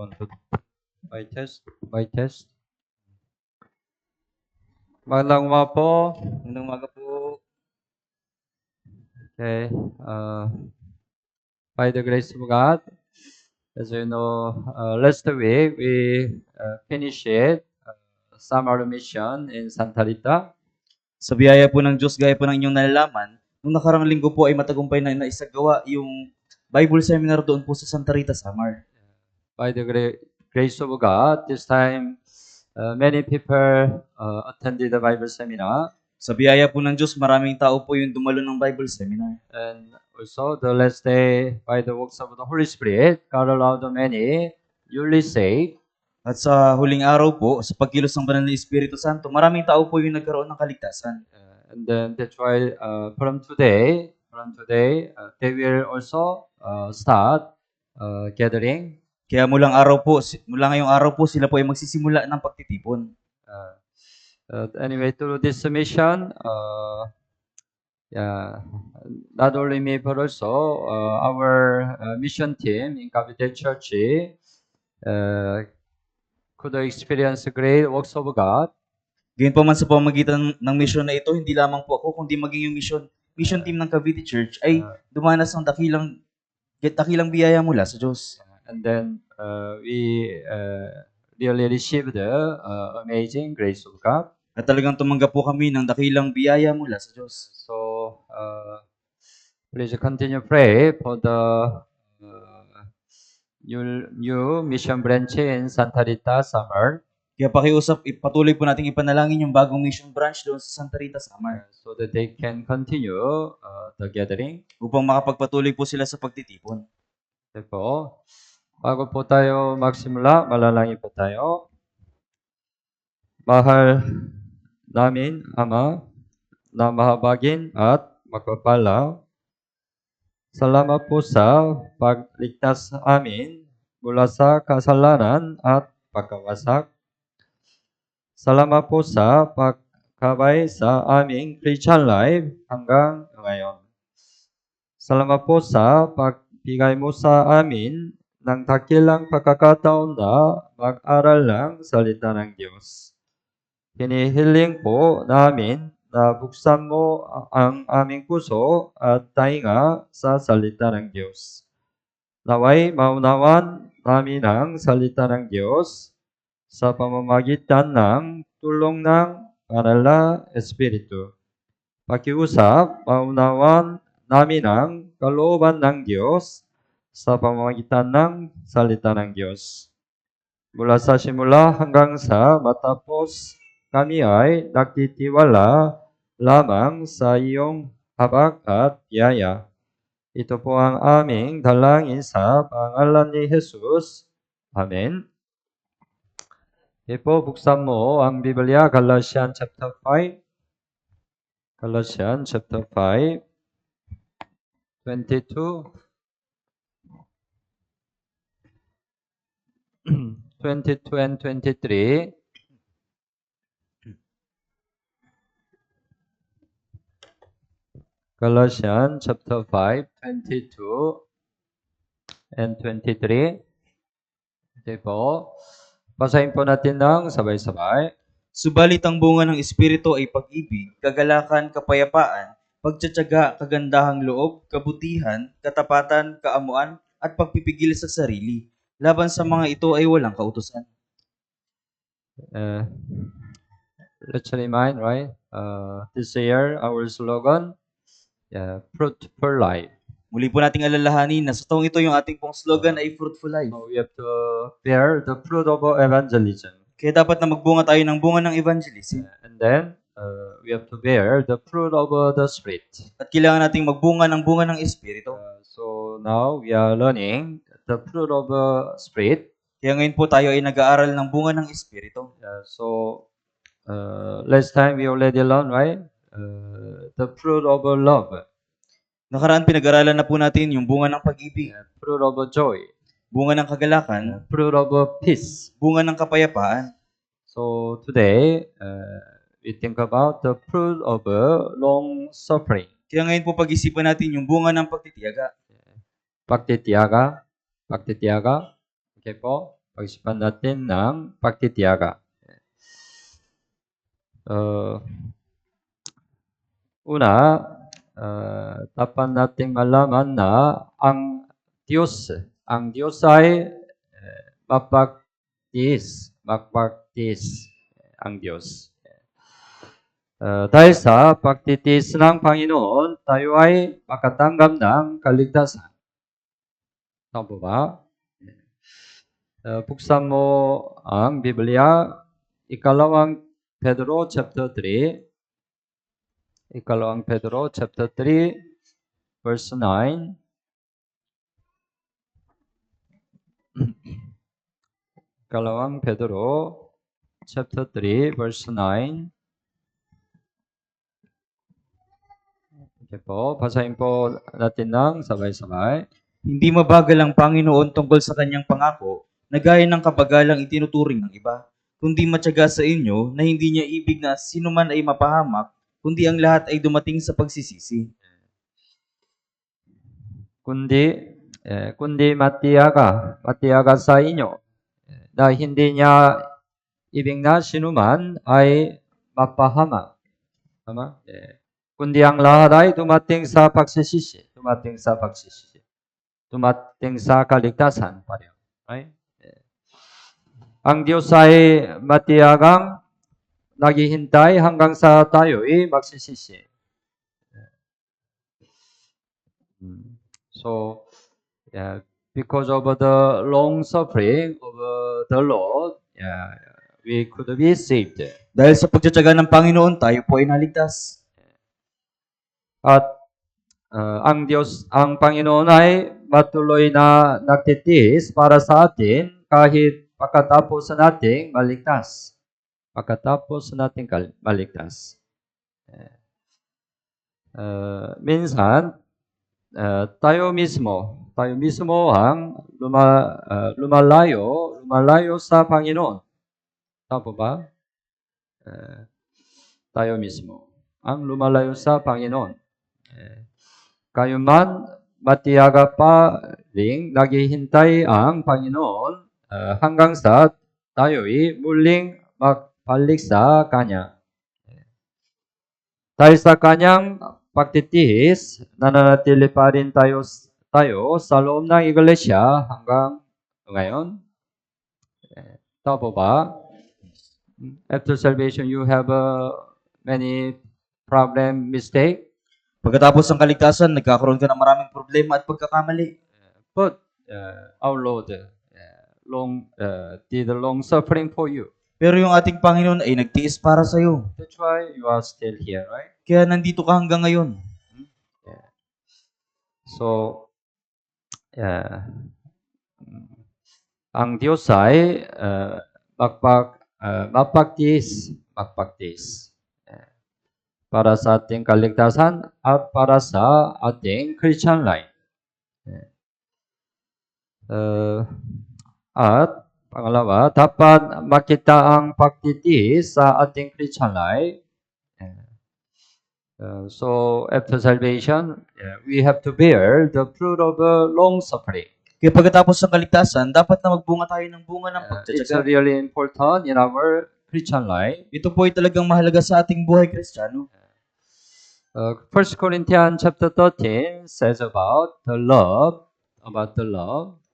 1, 2, mic test. Magandang umaga po. Magandang umaga po. Okay. By the grace of God, as you know, last week we finished summer mission in Santa Rita. Sa biyaya po ng Diyos, gaya po ng inyong nalalaman, nung nakarang linggo po ay matagumpay na naisagawa yung Bible seminar doon po sa Santa Rita, Samar. By the grace of God, this time many people attended the Bible seminar. Sa biyaya po ng Diyos, maraming tao po yung dumalo ng Bible seminar. And also the last day, by the works of the Holy Spirit, God allowed many newly saved. At sa huling araw po, sa pagkilos ng banal na Espiritu Santo, maraming tao po yung nagkaroon ng kaligtasan. And then that's why from today, they will also start gathering. Kaya mula ngayong araw po, sila po ay magsisimula ng pagtitipon. Anyway, through this mission, not only me but also our mission team in Capital Church could experience great works of God. Ganyan pa man sa pamamagitan ng mission na ito, hindi lamang po ako, kundi maging yung mission team ng Cavite Church ay dumanas ng dakilang biyaya mula sa Diyos. And then we really received the amazing grace of God. At talagang tumanggap po kami ng dakilang biyaya mula sa Diyos. So please continue pray for the new mission branch in Santa Rita, Samar. Kaya patuloy po nating ipanalangin yung bagong mission branch doon sa Santa Rita, Samar. So that they can continue the gathering. Upang makapagpatuloy po sila sa pagtitipon. Okay po. Bago po tayo magsimula, malalangin po tayo. Mahal namin, Ama, na mahabagin at magpapala, salamat po sa pagligtas amin mula sa kasalanan at pagkawasak. Salamat po sa pagkabay sa aming Christian life hanggang ngayon. Salamat po sa pagbigay mo sa amin ng dakilang pagkakataon na mag-aral ng salita ng Diyos. Hinihiling po namin na buksan mo ang aming puso at tainga sa salita ng Diyos. Naway maunawan namin ang salita ng Diyos sa pamamagitan ng tulong ng Banal na Espiritu. Pakiusap, maunawan namin ang kalooban ng Diyos sa pamamagitan ng salita ng Diyos. Mula sa simula hanggang sa matapos, kami ay nagtitiwala lamang sa iyong habag at biyaya. Ito po ang aming dalangin sa pangalan ni Jesus. Amen. Okay po, buksan mo ang Biblia, Galatians chapter 5. Galatians chapter 5, 22. 22 and 23. Galatians chapter 5, 22 and 23. Okay po. Basahin po natin ng sabay-sabay. Subalit ang bunga ng Espiritu ay pag-ibig, kagalakan, kapayapaan, pagtiyatsaga, kagandahang loob, kabutihan, katapatan, kaamuan, at pagpipigil sa sarili. Laban sa mga ito ay walang kautusan. Let's remind, right? This year, our slogan, fruitful life. Muli po nating alalahanin na sa taong ito yung ating pong slogan ay fruitful life. So we have to bear the fruit of evangelism. Kaya dapat na magbunga tayo ng bunga ng evangelism. And then, we have to bear the fruit of the Spirit. At kailangan nating magbunga ng bunga ng Espiritu. So now, we are learning the fruit of the Spirit. Kaya ngayon po tayo ay nag-aaral ng bunga ng Espiritu. Last time we already learned, right? The fruit of love. Nakaraan pinag-aralan na po natin yung bunga ng pag-ibig. Fruit of joy. Bunga ng kagalakan. Fruit of peace. Bunga ng kapayapaan. So today, we think about the fruit of long suffering. Kaya ngayon po pag-isipan natin yung bunga ng pagtitiyaga. Pagtitiyaga. Okay po. pag-isipan natin ng pagtitiyaga. Una, dapat nating malaman na ang Diyos ay mapagtiis ang Diyos. Dahil sa pagtitiis ng Panginoon, tayo ay makatanggap ng kaligtasan. Tama po ba? Buksan mo ang Biblia, Ikalawang Pedro chapter 3, verse 9. Ikalawang Pedro chapter 3, verse 9. Okay po, basahin po natin ng sabay-sabay. Hindi mabagal ang Panginoon tungkol sa kanyang pangako, na gaya ng kabagalang itinuturing ng iba, kundi matyaga sa inyo na hindi niya ibig na sinuman ay mapahamak, kundi ang lahat ay dumating sa pagsisisi. Kundi matiyaga sa inyo na hindi niya ibig na sinuman ay mapahamak. Tama? Kundi ang lahat ay dumating sa pagsisisi. Dumating sa kaligtasan pareho. Right? Ang Diyos ay matiyagang naghihintay hanggang sa tayo'y magsisisi. So, because of the long suffering of the Lord, we could be saved. Dahil sa pagtsatsaga ng Panginoon, tayo po ay naligtas. At ang Panginoon ay matuloy na nagtitiis para sa atin kahit pagkatapos nating maligtas. Minsan, tayo mismo ang lumalayo sa Panginoon. Tama po ba? Tayo mismo ang lumalayo sa Panginoon. Kayo man, matiyaga pa ring naghihintay ang Panginoon hanggang sa tayo'y muling magbalik sa Kanya. Dahil sa Kanyang pagtitiis, nananatili pa rin tayo sa loob ng iglesia hanggang ngayon. Tama po ba? After salvation, you have many problem, mistake. Pagkatapos ng kaligtasan, nagkakaroon ka ng maraming problema at pagkakamali. But our Lord did a long suffering for you. Pero yung ating Panginoon ay nagtiis para sa iyo. That's why you are still here, right? Kaya nandito ka hanggang ngayon. So, ang Diyos ay mapagtiis para sa ating kaligtasan at para sa ating Christian life. At pangalawa, dapat makita ang pagtitiis sa ating Christian life. So after salvation, we have to bear the fruit of long suffering. Kaya pagkatapos ng kaligtasan, dapat na magbunga tayo ng bunga ng It's pagtsatsaga. really important in our Christian life. Ito po ay talagang mahalaga sa ating buhay Kristiyano. 1 Corinthians chapter 13 says about the love.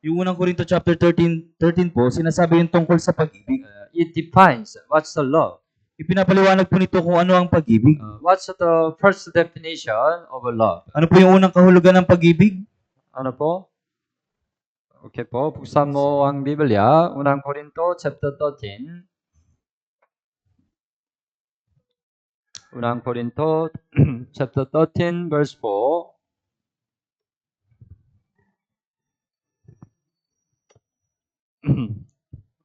Yung unang Korinto chapter 13 po, sinasabi yung tungkol sa pag-ibig. It defines what's the love. Ipinapaliwanag po nito kung ano ang pag-ibig. What's the first definition of love? Ano po yung unang kahulugan ng pag-ibig? Ano po? Okay po, buksan mo ang Biblia, unang Korinto chapter 13. Unang Korinto chapter 13 verse 4.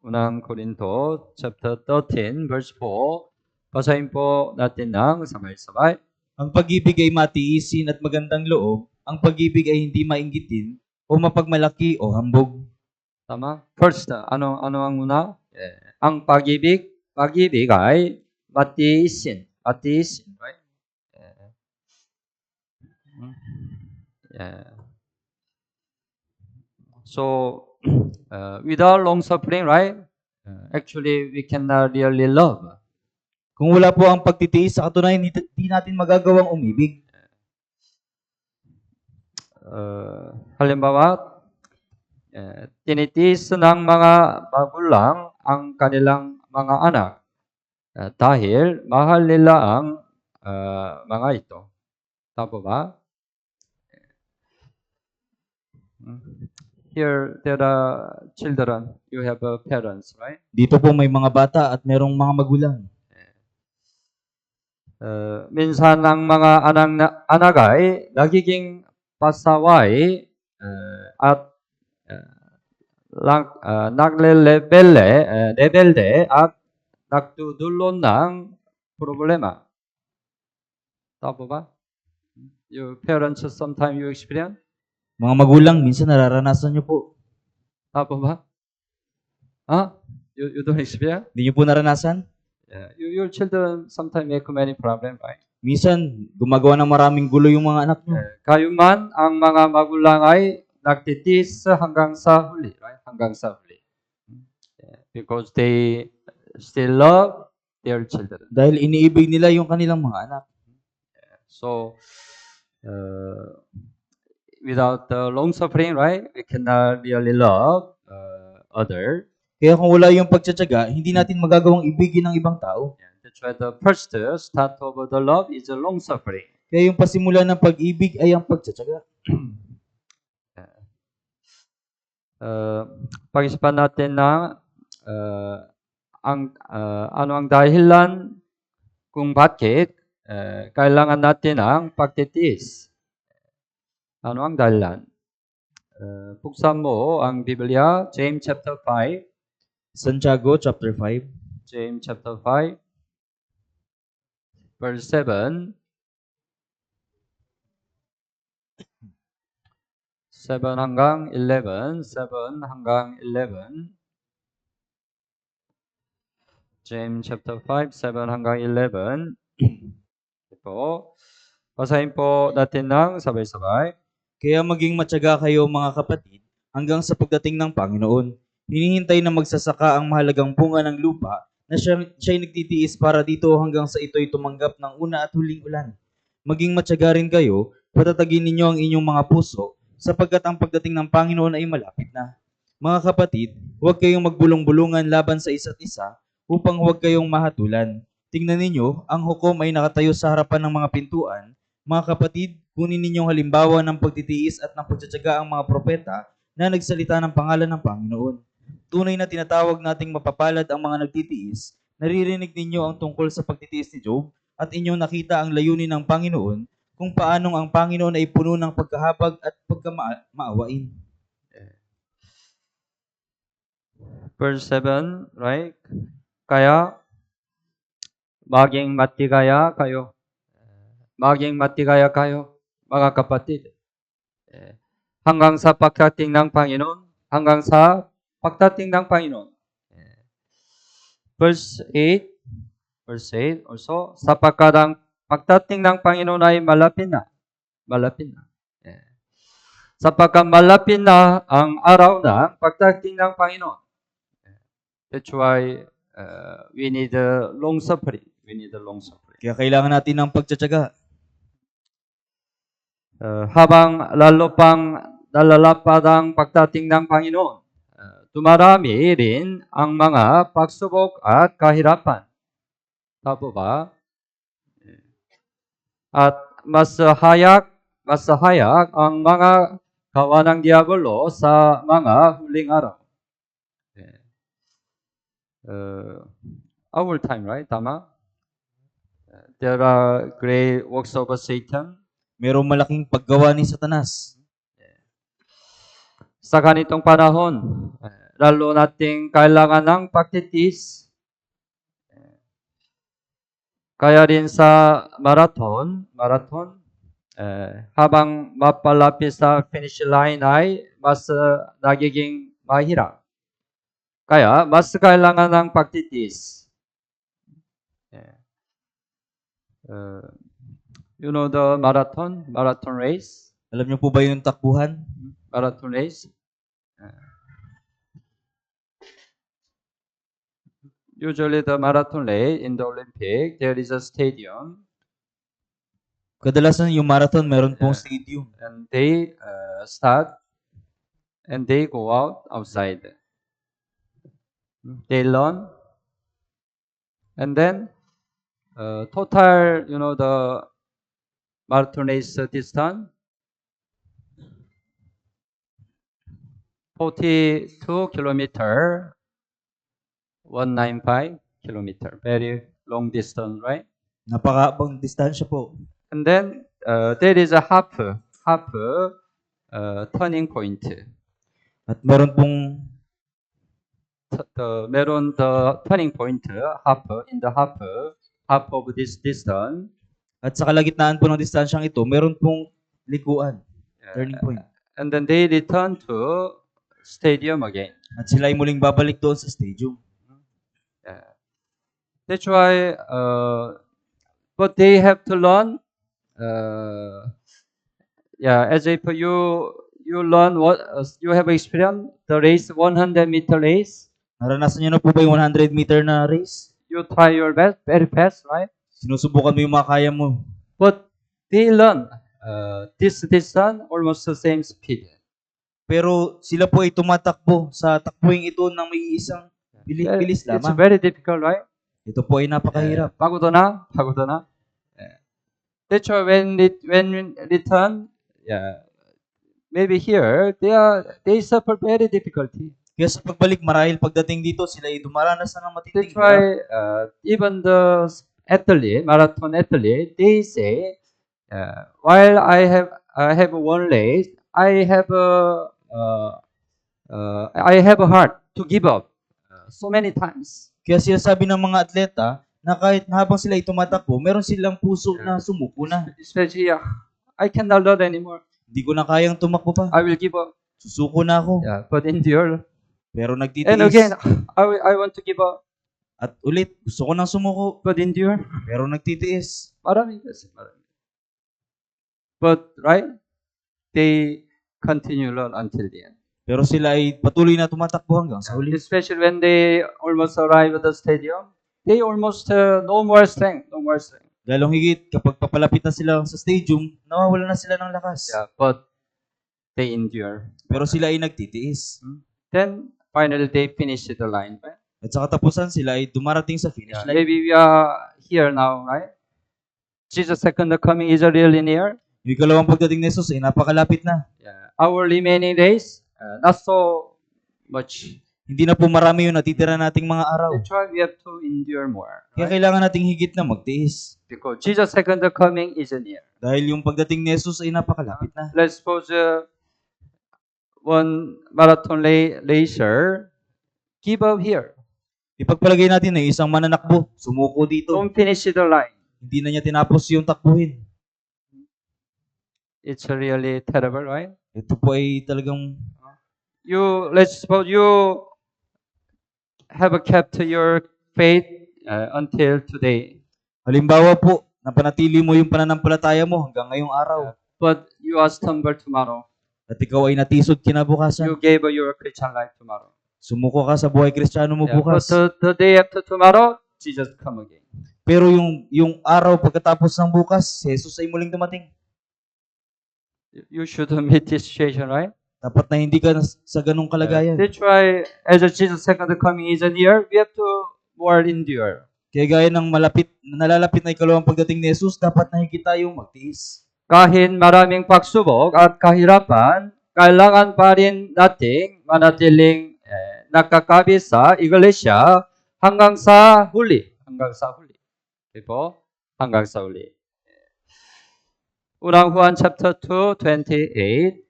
Unang Korinto chapter 13 verse 4. Basahin po natin ng sabay-sabay. Ang pag-ibig ay matiisin at magandang loob. Ang pag-ibig ay hindi mainggitin o mapagmalaki o hambog. Tama? First, ano ang una? Ang pag-ibig ay matiisin, right? So, without long suffering, right? Actually, we cannot really love. Kung wala po ang pagtitiis, sa katunayan, hindi natin magagawang umibig. Halimbawa, tinitiis ng mga magulang ang kanilang mga anak dahil mahal nila ang mga ito. Tama ba? Here, there are children. You have parents, right? Dito po may mga bata at merong mga magulang. Minsan ang mga anak ay nagiging pasaway at rebelde at nagdudulot ng problema. Tama ba? Your parents sometimes you experience? Mga magulang, minsan nararanasan nyo po. Tama ba? Huh? You don't experience? Hindi nyo po naranasan? Your children sometimes make many problems, right? Minsan, gumagawa ng maraming gulo yung mga anak nyo. Kayuman, ang mga magulang ay nagtitiis hanggang sa huli, right? Hanggang sa huli. Because they still love their children. Dahil iniibig nila yung kanilang mga anak. So, without the long suffering, right? We cannot really love other. Kaya kung wala yung pagtsatsaga, hindi natin magagawang ibigin ng ibang tao. That's why the first start of the love is a long suffering. Kaya yung pasimula ng pag-ibig ay ang pagtsatsaga. Pag-isipan natin na ano ang dahilan kung bakit kailangan natin ang pagtitiis. Ano ang dahilan? Buksan mo ang Biblia, James chapter 5. Santiago chapter 5. James chapter 5, verse 7. 7 hanggang 11. 7 hanggang 11. James chapter 5, 7 hanggang 11. Ito. Basahin po natin ng sabay-sabay. Kaya maging matyaga kayo mga kapatid hanggang sa pagdating ng Panginoon. Hinihintay na magsasaka ang mahalagang bunga ng lupa na siya'y nagtitiis para dito hanggang sa ito'y tumanggap ng una at huling ulan. Maging matyaga rin kayo, patatagin ninyo ang inyong mga puso sapagkat ang pagdating ng Panginoon ay malapit na. Mga kapatid, huwag kayong magbulong-bulungan laban sa isa't isa upang huwag kayong mahatulan. Tingnan ninyo, ang hukom ay nakatayo sa harapan ng mga pintuan. Mga kapatid, kunin ninyong halimbawa ng pagtitiis at ng pagtsatsaga ang mga propeta na nagsalita ng pangalan ng Panginoon. Tunay na tinatawag nating mapapalad ang mga nagtitiis. Naririnig ninyo ang tungkol sa pagtitiis ni Job at inyong nakita ang layunin ng Panginoon kung paanong ang Panginoon ay puno ng pagkahabag at pagkamaawain. Verse 7, right? Kaya, maging matigaya kayo. Maging matigaya kayo, mga kapatid. Hanggang sa pagdating ng Panginoon. Hanggang sa pagdating ng Panginoon. Verse 8 also, sapagkat ang pagdating ng Panginoon ay malapit na. Malapit na. Sapagkat malapit na ang araw ng pagdating ng Panginoon. That's why we need a long suffering. We need a long suffering. Kaya kailangan natin ng pagtsatsaga. Habang lalo pang nalalapad ang pagdating ng Panginoon, dumarami rin ang mga pagsubok at kahirapan. Tama ba? At mas hayak ang mga gawa ng Diablo sa mga huling araw. Our time, right? Tama? There are great works of Satan. Merong malaking paggawa ni Satanas. Sa ganitong panahon, lalo nating kailangan ng pagtitiis. Kaya rin sa marathon, habang mapalapit sa finish line ay mas nagiging mahirap. Kaya mas kailangan ng pagtitiis. You know the marathon race? Alam niyo po ba yung takbuhan? Marathon race? Usually the marathon race in the Olympic, there is a stadium Kadalasan yung marathon, meron pong stadium. and they start and they go outside. They learn and then total, the marathon race distance 42 kilometer, 195 kilometer. Very long distance, right? Napakaabang distansya po. And then there is a half turning point. At meron pong meron the turning point half of this distance. at sa kalagitnaan po ng distansyang ito, meron pong likuan, turning point. And then they return to stadium again. At sila ay muling babalik doon sa stadium. That's why, but they have to learn. As if you learn what you have experience the race 100-meter race. Naranasan niyo na po ba yung 100-meter na race? You try your best, very fast, right? Sinusubukan mo yung mga kaya mo. But they learn this distance almost the same speed. Pero sila po ay tumatakbo sa takbuing ito ng may isang bilis It's lamang. very difficult, right? Ito po ay napakahirap. Pagoda na. That's why when return, maybe here they suffer very difficulty. Kaya sa pagbalik marahil pagdating dito, sila ay dumaranas na ng matinding That's why hirap. even the marathon athlete, they say, while I have one race, I have a heart to give up so many times. Kaya sinasabi ng mga atleta na kahit habang sila ay tumatakbo, meron silang puso na sumuko na. Especially, I cannot run anymore. Hindi ko na kayang tumakbo pa. I will give up. Susuko na ako. But endure. Pero And nagtitiis. again, I want to give up. At ulit, gusto ko nang sumuko. But endure. Pero nagtitiis. Marami. But, right? They continue learn until the end. Pero sila ay patuloy na tumatakbo hanggang sa huli. Especially when they almost arrive at the stadium, they almost no more strength. Lalong higit, kapag papalapit na sila sa stadium, nawawala na sila ng lakas. But they endure. Pero sila ay nagtitiis. Then finally they finish the line. Right? At sa katapusan, sila ay dumarating sa finish line. Maybe we are here now, right? Jesus' second coming is really near. Yung ikalawang pagdating ni Jesus ay napakalapit na. Our remaining days, not so much. Hindi na po marami yung natitira nating mga araw. That's why we have to endure more. Kaya Right? kailangan nating higit na magtiis. Because Jesus' second coming is near. Dahil yung pagdating ni Jesus ay napakalapit na. Let's suppose one marathon racer give up here. Ipagpalagay natin na isang mananakbo, sumuko dito. Don't finish the line. Hindi na niya tinapos yung takbuhin. It's really terrible, right? Ito po ay talagang Let's suppose you have kept your faith until today, halimbawa po, napanatili mo yung pananampalataya mo hanggang ngayong araw. but you are stumbled tomorrow. At ikaw ay natisod kinabukasan. You gave your Christian life tomorrow. Sumuko ka sa buhay Kristiyano mo But bukas. the day after tomorrow, Jesus come again. Pero yung araw pagkatapos ng bukas, si Jesus ay muling dumating. You should meet this situation, right? Dapat na hindi ka sa ganung kalagayan. That's why, as Jesus' second coming is near, we have to more endure. Kaya gaya ng nalalapit na ikalawang pagdating ni Jesus, dapat na higit tayong magtiis. Kahit maraming pagsubok at kahirapan, kailangan pa rin nating manatiling nakakabit sa iglesia hanggang sa huli. Okay po? Hanggang sa huli. Unang Juan chapter 2, 28.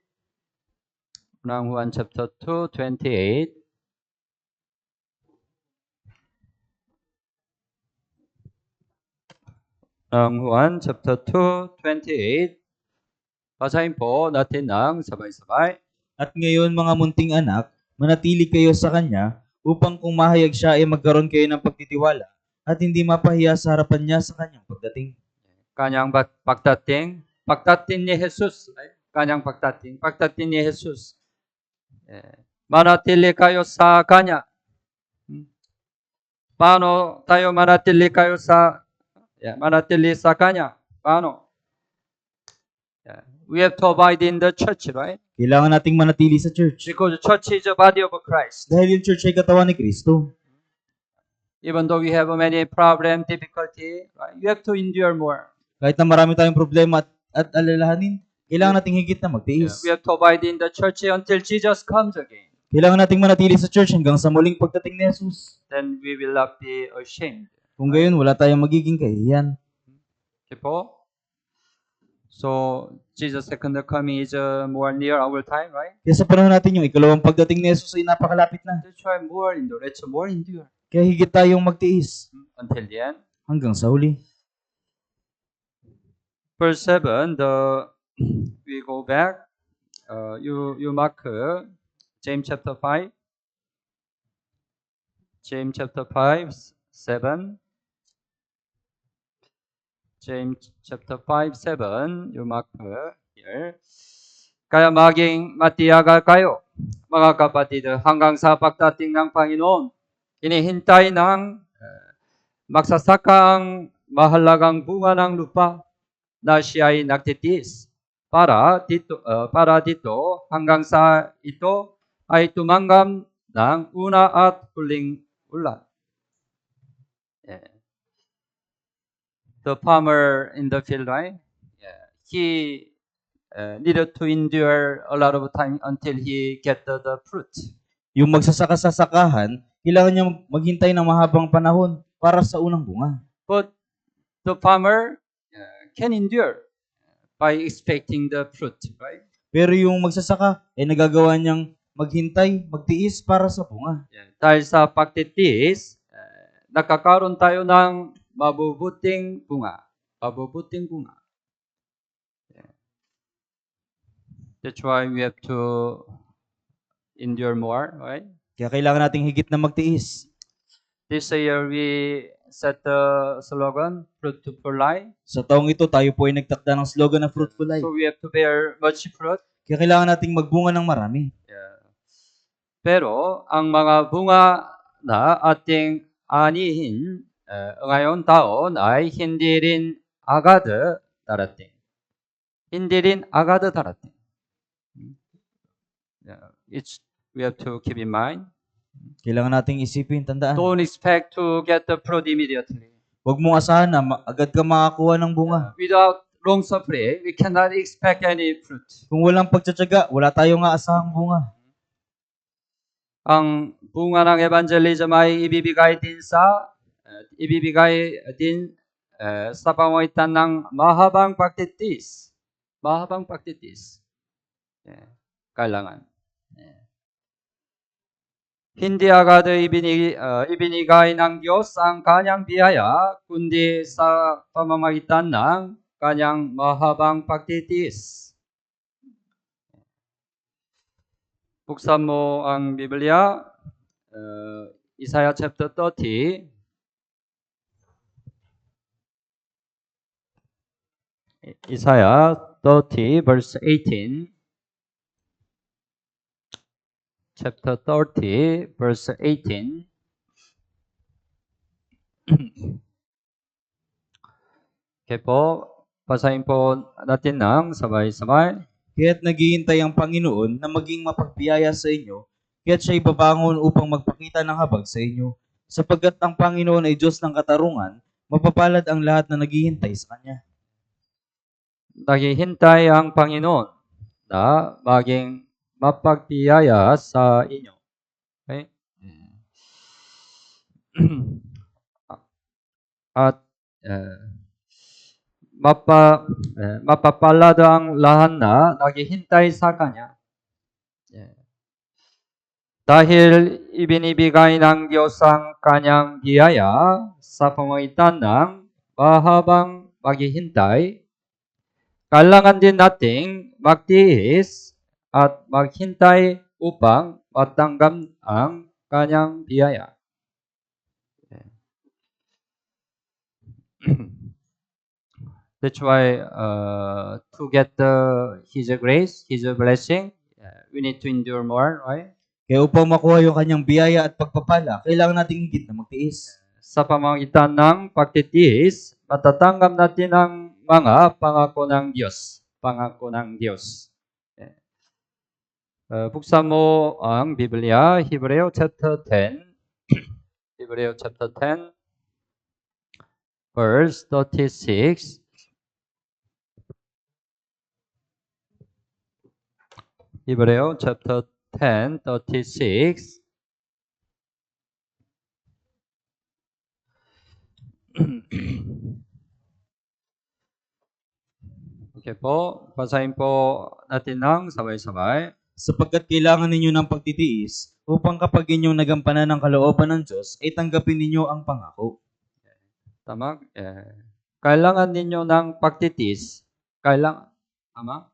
Unang Juan chapter 2, 28. Unang Juan chapter 2, 28. Basahin po natin ng sabay-sabay. At ngayon mga munting anak, manatili kayo sa Kanya upang kung mahayag siya ay magkaroon kayo ng pagtitiwala at hindi mapahiya sa harapan niya sa Kanyang pagdating. Kanyang pagdating ni Jesus. Kanyang pagdating ni Jesus. Manatili kayo sa Kanya. Paano tayo manatili sa Kanya? Paano? We have to abide in the church, right? Kailangan nating manatili sa church. Because the church is the body of Christ. Dahil yung church ay katawan ni Kristo. Even though we have many problem, difficulty, right? You have to endure more. Kahit na marami tayong problema at alalahanin, kailangan nating higit na magtiis. We have to abide in the church until Jesus comes again. Kailangan nating manatili sa church hanggang sa muling pagdating ni Jesus. Then we will not be ashamed. Kung gayon, wala tayong magiging kahihiyan. Okay po? So, Jesus' second coming is more near our time, right? Kaya sa panahon natin yung ikalawang pagdating ni Jesus ay napakalapit na. Let's try more endure. Let's more endure. Kaya higit tayong magtiis Until the end. hanggang sa huli. Verse 7, we go back. You mark James chapter 5. James chapter 5, 7. James chapter 5, 7. You mark here. Kaya maging matiyagal kayo, mga kapatid, hanggang sa pagdating ng Panginoon. Hinihintay ng magsasaka ang mahalagang bunga ng lupa na siya ay nagtitiis para dito hanggang sa ito ay tumanggap ng una at huling ulan. The farmer in the field, right? He needed to endure a lot of time until he get the fruit. Yung magsasaka sa sakahan, kailangan niya maghintay ng mahabang panahon para sa unang bunga. But the farmer can endure by expecting the fruit, right? Pero yung magsasaka, ay nagagawa niyang maghintay, magtiis para sa bunga. Dahil sa pagtitiis, nakakaroon tayo ng mabubuting bunga. Mabubuting bunga. That's why we have to endure more, right? Kaya kailangan nating higit na magtiis. This year we set the slogan, Fruitful Life. Sa taong ito, tayo po ay nagtakda ng slogan na Fruitful Life. So we have to bear much fruit. Kaya kailangan nating magbunga ng marami. Pero ang mga bunga na ating anihin ngayon taon ay hindi rin agad darating. Hindi rin agad darating. We have to keep in mind. Kailangan nating isipin, tandaan. Don't expect to get the fruit immediately. Huwag mong asahan na agad ka makakuha ng bunga. Without long suffering, we cannot expect any fruit. Kung walang pagtsatsaga, wala tayong aasahang bunga. Ang bunga ng evangelism ay ibibigay din sa pamamagitan ng mahabang pagtitis. Mahabang pagtitis. Kailangan. Hindi agad ibinigay ng Diyos ang kanyang biyaya, kundi sa pamamagitan ng kanyang mahabang pagtitis. Buksan mo ang Biblia, Isaiah chapter 30. Isaiah 30 verse 18. Chapter 30 verse 18. Okay po, basahin po natin ng sabay-sabay. Kaya't naghihintay ang Panginoon na maging mapagbiyaya sa inyo, kaya't siya'y babangon upang magpakita ng habag sa inyo. Sapagkat ang Panginoon ay Diyos ng katarungan, mapapalad ang lahat na naghihintay sa Kanya. Naghihintay ang Panginoon na maging mapagbiyaya sa inyo. Okay? At mapapalad ang lahat na naghihintay sa Kanya. Dahil ibinibigay ng Diyos ang Kanyang biyaya sa pamamagitan ng mahabang paghihintay, kailangan din nating magtiis at maghintay upang matanggap ang Kanyang biyaya. That's why to get His grace, His blessing, we need to endure more, right? Kaya upang makuha yung Kanyang biyaya at pagpapala, kailangan nating higit na magtiis. Sa pamamagitan ng pagtitiis, matatanggap natin ang mga pangako ng Diyos. Pangako ng Diyos. Buksan mo ang Biblia, Hebreo chapter 10. Hebreo chapter 10, verse 36. Hebreo chapter 10, 36. Okay po, basahin po natin ng sabay-sabay. Sapagkat kailangan ninyo ng pagtitiis upang kapag inyong nagampanan ng kalooban ng Diyos, ay tanggapin ninyo ang pangako. Tama? Kailangan ninyo ng pagtitiis. Tama?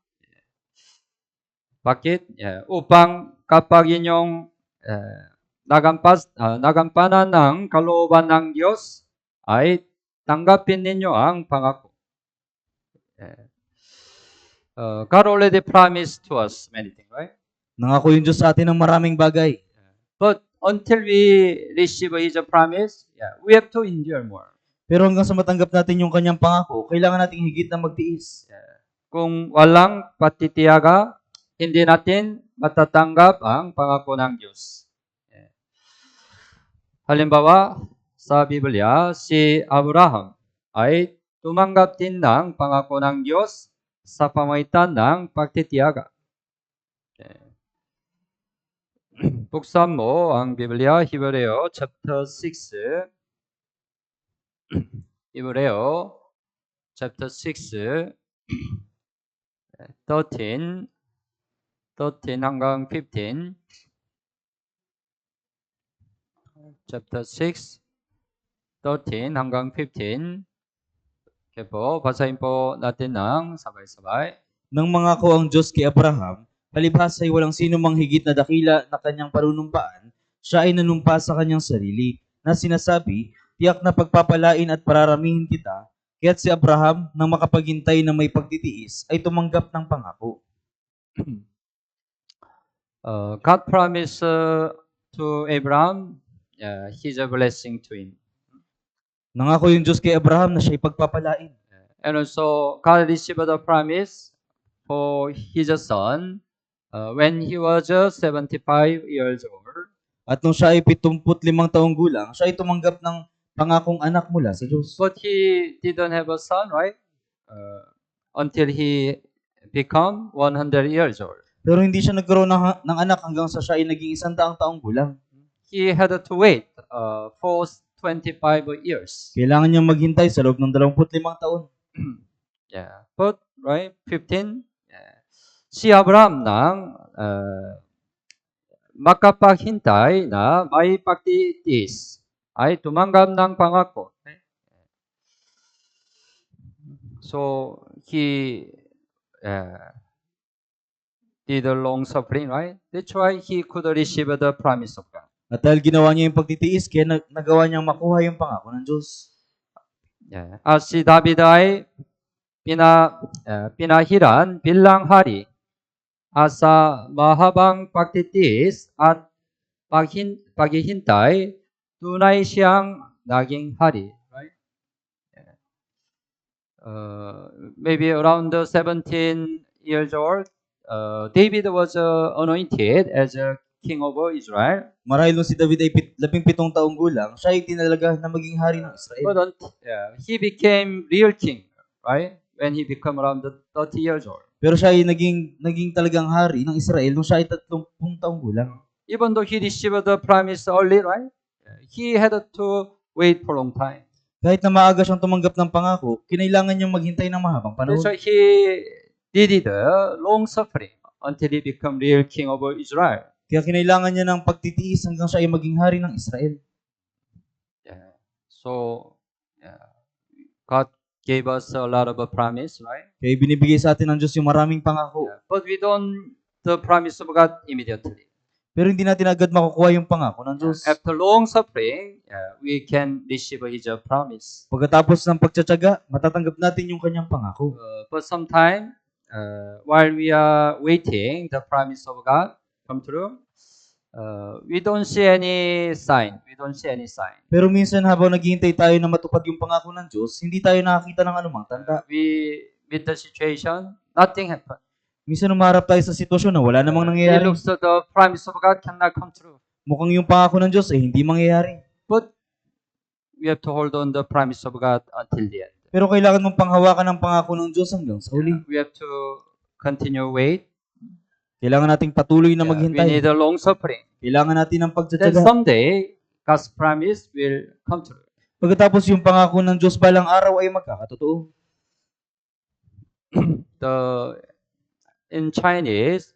Bakit? Upang kapag inyong nagampanan ng kalooban ng Diyos, ay tanggapin ninyo ang pangako. God already promised to us many things, right? Nangako yung Diyos sa atin ng maraming bagay. But until we receive His promise, we have to endure more. Pero hanggang sa matanggap natin yung kanyang pangako, kailangan nating higit na magtiis. Kung walang patitiyaga, hindi natin matatanggap ang pangako ng Diyos. Halimbawa, sa Biblia, si Abraham ay tumanggap din ng pangako ng Diyos sa pamamagitan ng pagtitiyaga. Buksan mo ang Biblia, Hebreo chapter 6. Hebreo chapter 6, 13 hanggang 15. Chapter 6, 13 hanggang 15. Okay po, basahin po natin ng sabay-sabay. Nang mangako ang Diyos kay Abraham, palibhas ay walang sino mang higit na dakila na kanyang panunumpaan, siya ay nanumpa sa kanyang sarili, na sinasabi, tiyak na pagpapalain at pararamihin kita, kaya't si Abraham, nang makapaghintay na may pagtitiis, ay tumanggap ng pangako. God promised to Abraham, His blessing to him. Nangako yung Diyos kay Abraham na siya ay pagpapalain. And also, God received the promise for His son when he was 75 years old. At nung siya ay 75 taong gulang, siya ay tumanggap ng pangakong anak mula sa Diyos. But he didn't have a son, right? Until he become 100 years old. Pero hindi siya nagkaroon ng anak hanggang sa siya ay naging 100 taong gulang. He had to wait for 25 years. Kailangan niyang maghintay sa loob ng 25 taon. But, right, 15, si Abraham nang makapaghintay na may pagtitiis ay tumanggap ng pangako. So, he did a long suffering, right? That's why he could receive the promise of God. At dahil ginawa niya yung pagtitiis, kaya nagawa niyang makuha yung pangako ng Diyos. At si David ay pinahiran bilang hari at sa mahabang pagtitiis at paghihintay, tunay siyang naging hari. Right? Maybe around 17 years old, David was anointed as a king over Israel. Marahil nung si David ay 17 taong gulang, siya ay tinalaga na maging hari ng Israel. But he became real king, right? When he became around 30 years old. Pero siya ay naging talagang hari ng Israel nung siya ay 30 taong gulang. Even though he received the promise early, right? He had to wait for a long time. Kahit na maaga siyang tumanggap ng pangako, kinailangan niyang maghintay ng mahabang panahon. So he did long suffering until he became real king over Israel. Kaya kinailangan niya ng pagtitiis hanggang siya ay maging hari ng Israel. So, God gave us a lot of a promise, right? Kaya binibigay sa atin ng Diyos yung maraming pangako. But we don't the promise of God immediately. Pero hindi natin agad makukuha yung pangako ng Diyos. After long suffering, we can receive His promise. Pagkatapos ng pagtsatsaga, matatanggap natin yung kanyang pangako. But sometime, while we are waiting the promise of God come true, We don't see any sign. We don't see any sign. Pero minsan habang naghihintay tayo na matupad yung pangako ng Diyos, hindi tayo nakakita ng anumang tanda. We with the situation, nothing happened. Minsan umarap tayo sa sitwasyon na wala namang It nangyayari. looks that the promise of God cannot come true. Mukhang yung pangako ng Diyos ay hindi mangyayari. But we have to hold on the promise of God until the end. Pero kailangan mong panghawakan ng pangako ng Diyos hanggang sa huli. We have to continue wait. Kailangan nating patuloy na We maghintay. need a long suffering. Kailangan natin ng Then pagtsatsaga. someday, God's promise will come true. Pagkatapos yung pangako ng Diyos balang araw ay magkakatotoo. In Chinese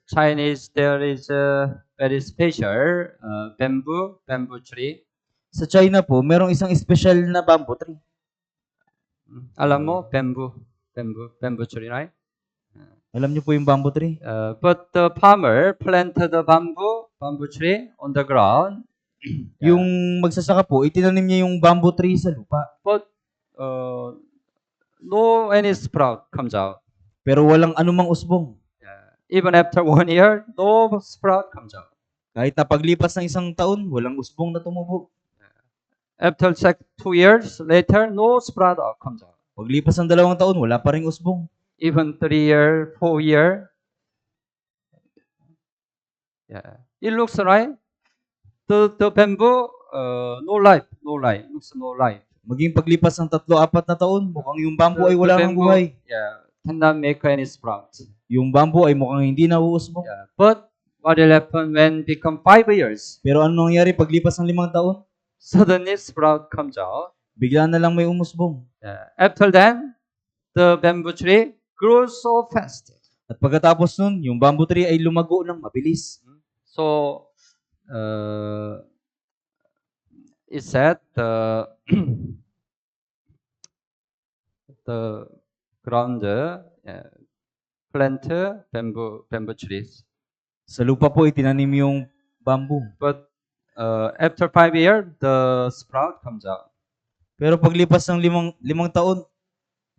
there is a very special bamboo tree. Sa China po, merong isang special na bamboo tree. Alam mo, bamboo tree, right? Alam niyo po yung bamboo tree? But the farmer planted the bamboo tree on the ground. Yung magsasaka po, itinanim niya yung bamboo tree sa lupa. But no any sprout comes out. Pero walang anumang usbong. Even after 1 year, no sprout comes out. Kahit na paglipas ng isang taon, walang usbong na tumubo. After 2 years later, no sprout comes out. Paglipas ng 2 taon, wala pa ring usbong. Even 3 year, 4 year. It looks right. The bamboo, no life. Looks no life. Maging paglipas ng 3-4 na taon, mukhang yung bamboo ay wala nang buhay. Cannot make any sprout. Yung bamboo ay mukhang hindi na uusbong. But what will happen when become 5 years? Pero ano nangyari paglipas ng 5 taon? Suddenly sprout comes out. Bigla na lang may umusbong. After then, the bamboo tree grows so fast. At pagkatapos nun, yung bamboo tree ay lumago ng mabilis. So, it said the ground plant bamboo trees. Sa lupa po itinanim yung bamboo. But after 5 years, the sprout comes out. Pero paglipas ng 5 taon,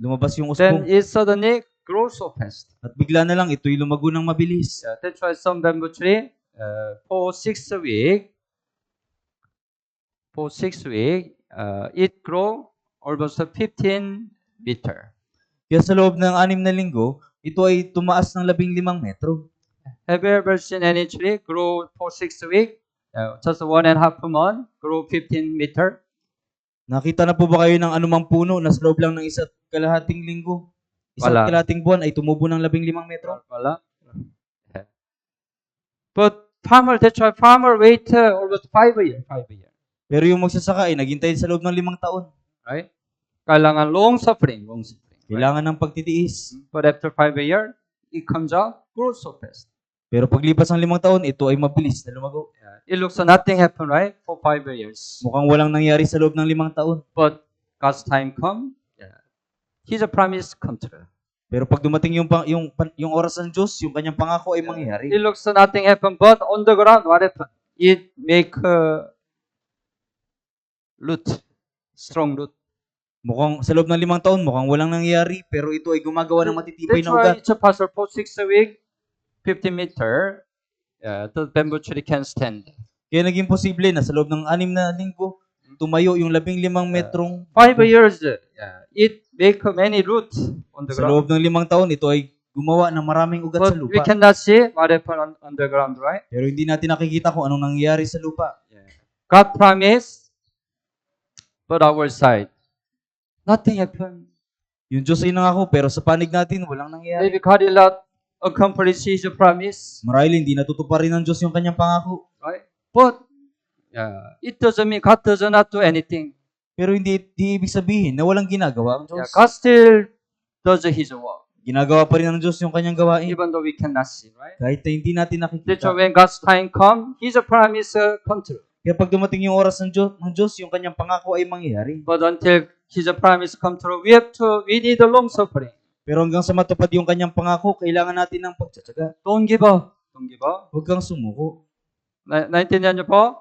lumabas yung Then usbong. it suddenly grows so fast. At bigla na lang ito'y lumago ng mabilis. That's why some bamboo tree for 6 weeks, it grow almost 15 meter. Kaya sa loob ng 6 na linggo, ito ay tumaas ng 15 metro. Have you ever seen any tree grow for 6 weeks? Just 1.5 month, grow 15 meter? Nakita na po ba kayo ng anumang puno na sa loob lang ng 1.5 linggo? Wala. 1.5 buwan ay tumubo ng 15 metro? Wala. But that's why farmer wait almost 5 years. Pero yung magsasaka ay naghintay sa loob ng 5 taon. Right? Kailangan long suffering. Kailangan ng pagtitiis. But after 5 years, it comes out, grows so fast. Pero paglipas ng 5 taon, ito ay mabilis na lumago. It looks like nothing happened, right? For 5 years. Mukhang walang nangyari sa loob ng 5 taon. But God's time come, His promise come true. Pero pag dumating yung oras ng Diyos, yung kanyang pangako ay mangyayari. It looks like nothing happened, but on the ground, what happened? It make root, strong root. Mukhang sa loob ng 5 taon, mukhang walang nangyayari, pero ito ay gumagawa ng matitibay That's na why ugat. it's a pastor for 6 weeks, 50 meter, the bamboo tree can stand. Kaya naging posible na sa loob ng 6 na linggo, tumayo yung 15 metrong 5 years, it make many roots on the sa ground. loob ng 5 taon, ito ay gumawa ng maraming ugat sa But we lupa. cannot see what happened on the ground, right? Pero hindi natin nakikita kung anong nangyayari sa lupa. God promised, but our side, nothing happened. Yung Diyos ay nangako, pero sa panig natin, walang nangyayari. Maybe God will not accomplish His promise, Marahil hindi natutuparin ng Diyos yung kanyang pangako. right? But it doesn't mean God does not do anything. Pero hindi ibig sabihin na walang ginagawa ang Diyos. God still does His work, Ginagawa pa rin ng Diyos yung kanyang gawain. even though we cannot see, right? Kahit na hindi natin That's nakikita. why when God's time come, His promise come true. Kaya pag dumating yung oras ng Diyos, yung kanyang pangako ay mangyayari. But until His promise come true, we need a long suffering. Pero hanggang sa matupad yung kanyang pangako, kailangan natin ng pagtsatsaga. Don't give up. Don't give up. Huwag kang sumuko. Naintindihan niyo po?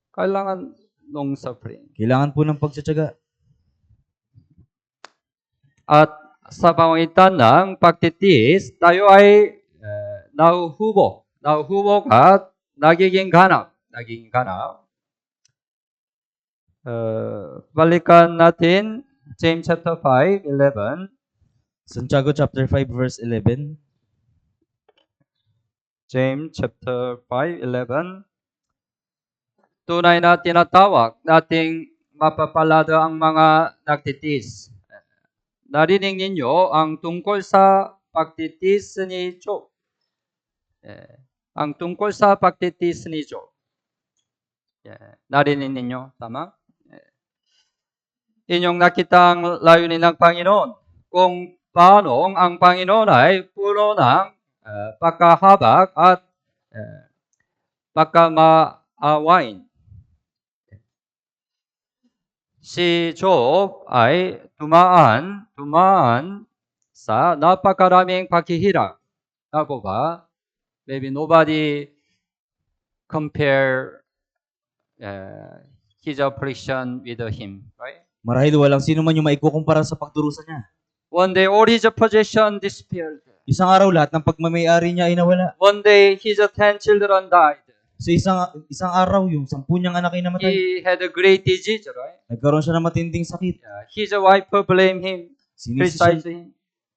Kailangan long suffering. Kailangan po ng pagtsatsaga. At sa pamamagitan ng pagtitiis, tayo ay nahuhubog. Nahuhubog at nagiging ganap. Balikan natin James chapter 5:11. Santiago chapter 5 verse 11. James chapter 5:11. Tunay na tinatawag nating mapapalada ang mga nagtitis. Narinig ninyo ang tungkol sa pagtitis ni Job. Ang tungkol sa pagtitis ni Job. Narinig ninyo, tama? Inyong nakitang layunin ng Panginoon kung paano ang Panginoon ay puno ng pagkahabag at pagkamaawain. Si Job ay tumaan sa napakaraming paghihirap. Ako ba? Maybe nobody compare his affliction with him, right? Marahil walang sino man yung maikukumpara sa pagdurusa niya. One day all his possession disappeared. Isang araw lahat ng pagmamayari niya ay nawala. One day his 10 children died. Sa isang araw, yung 10 niyang anak ay namatay. He had a great disease, right? Nagkaroon siya ng matinding sakit. His wife blamed him, Sinisi siya, criticized him.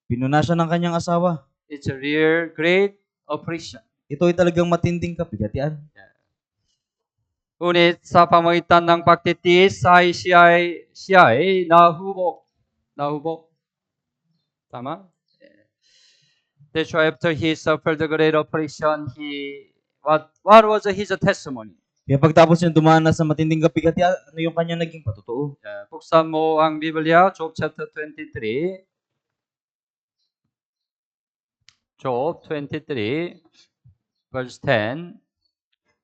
pinuna siya ng kanyang asawa. It's a real great affliction. Ito ay talagang matinding kapigatian. Ngunit sa pamagitan ng pagtitiis ay siya ay nahubog. Tama? That's why after he suffered the great affliction, what was his testimony? Kaya pagtapos niya dumaan na sa matinding kapigatian, ano yung kanyang naging patotoo? Buksan mo ang Biblia, Job chapter 23. Job 23, verse 10.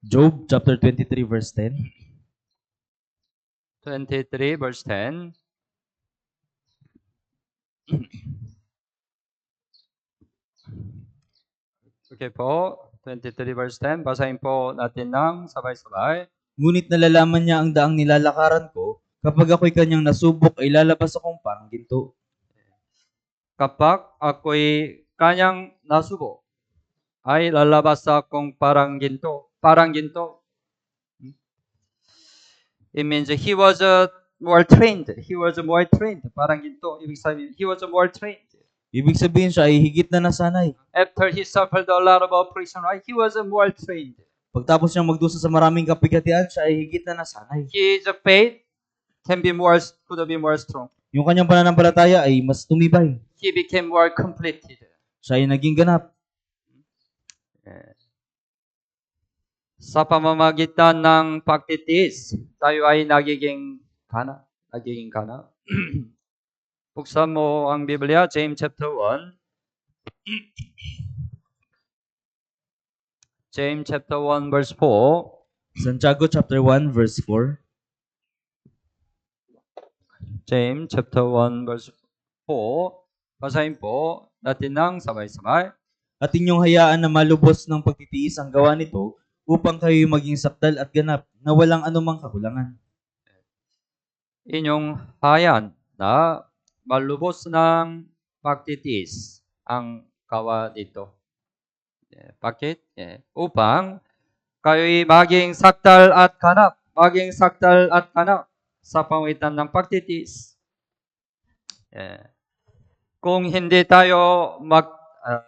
Job chapter 23 verse 10. 23, verse 10. Okay po, 23 verse 10. Basahin po natin ng sabay-sabay. Ngunit nalalaman niya ang daang nilalakaran ko, kapag ako'y kanyang nasubok ay lalabas akong parang ginto. Kapag ako'y kanyang nasubok, ay lalabas akong parang ginto. It means he was more trained. Parang ginto. Ibig sabihin, he was more trained. Ibig sabihin siya ay higit na nasanay. After he suffered a lot of oppression, right? He was more trained. Pagtapos niyang magdusa sa maraming kapigatian, siya ay higit na nasanay. His faith could be more strong. Yung kanyang pananampalataya ay mas tumibay. He became more completed. Siya ay naging ganap. Sa pamamagitan ng pagtitiis, tayo ay nagiging kana. Buksan mo ang Biblia, James chapter 1. James chapter 1 verse 4. Santiago chapter 1 verse 4. James chapter 1 verse 4. Basahin po natin ng sabay-sabay. At inyong hayaan na malubos ng pagtitiis ang gawa nito upang kayo'y maging sakdal at ganap na walang anumang kakulangan. Inyong hayaan na malubos ng pagtitiis ang gawa nito. Bakit? Upang kayo'y maging sakdal at ganap sa pamagitan ng pagtitiis. Kung hindi tayo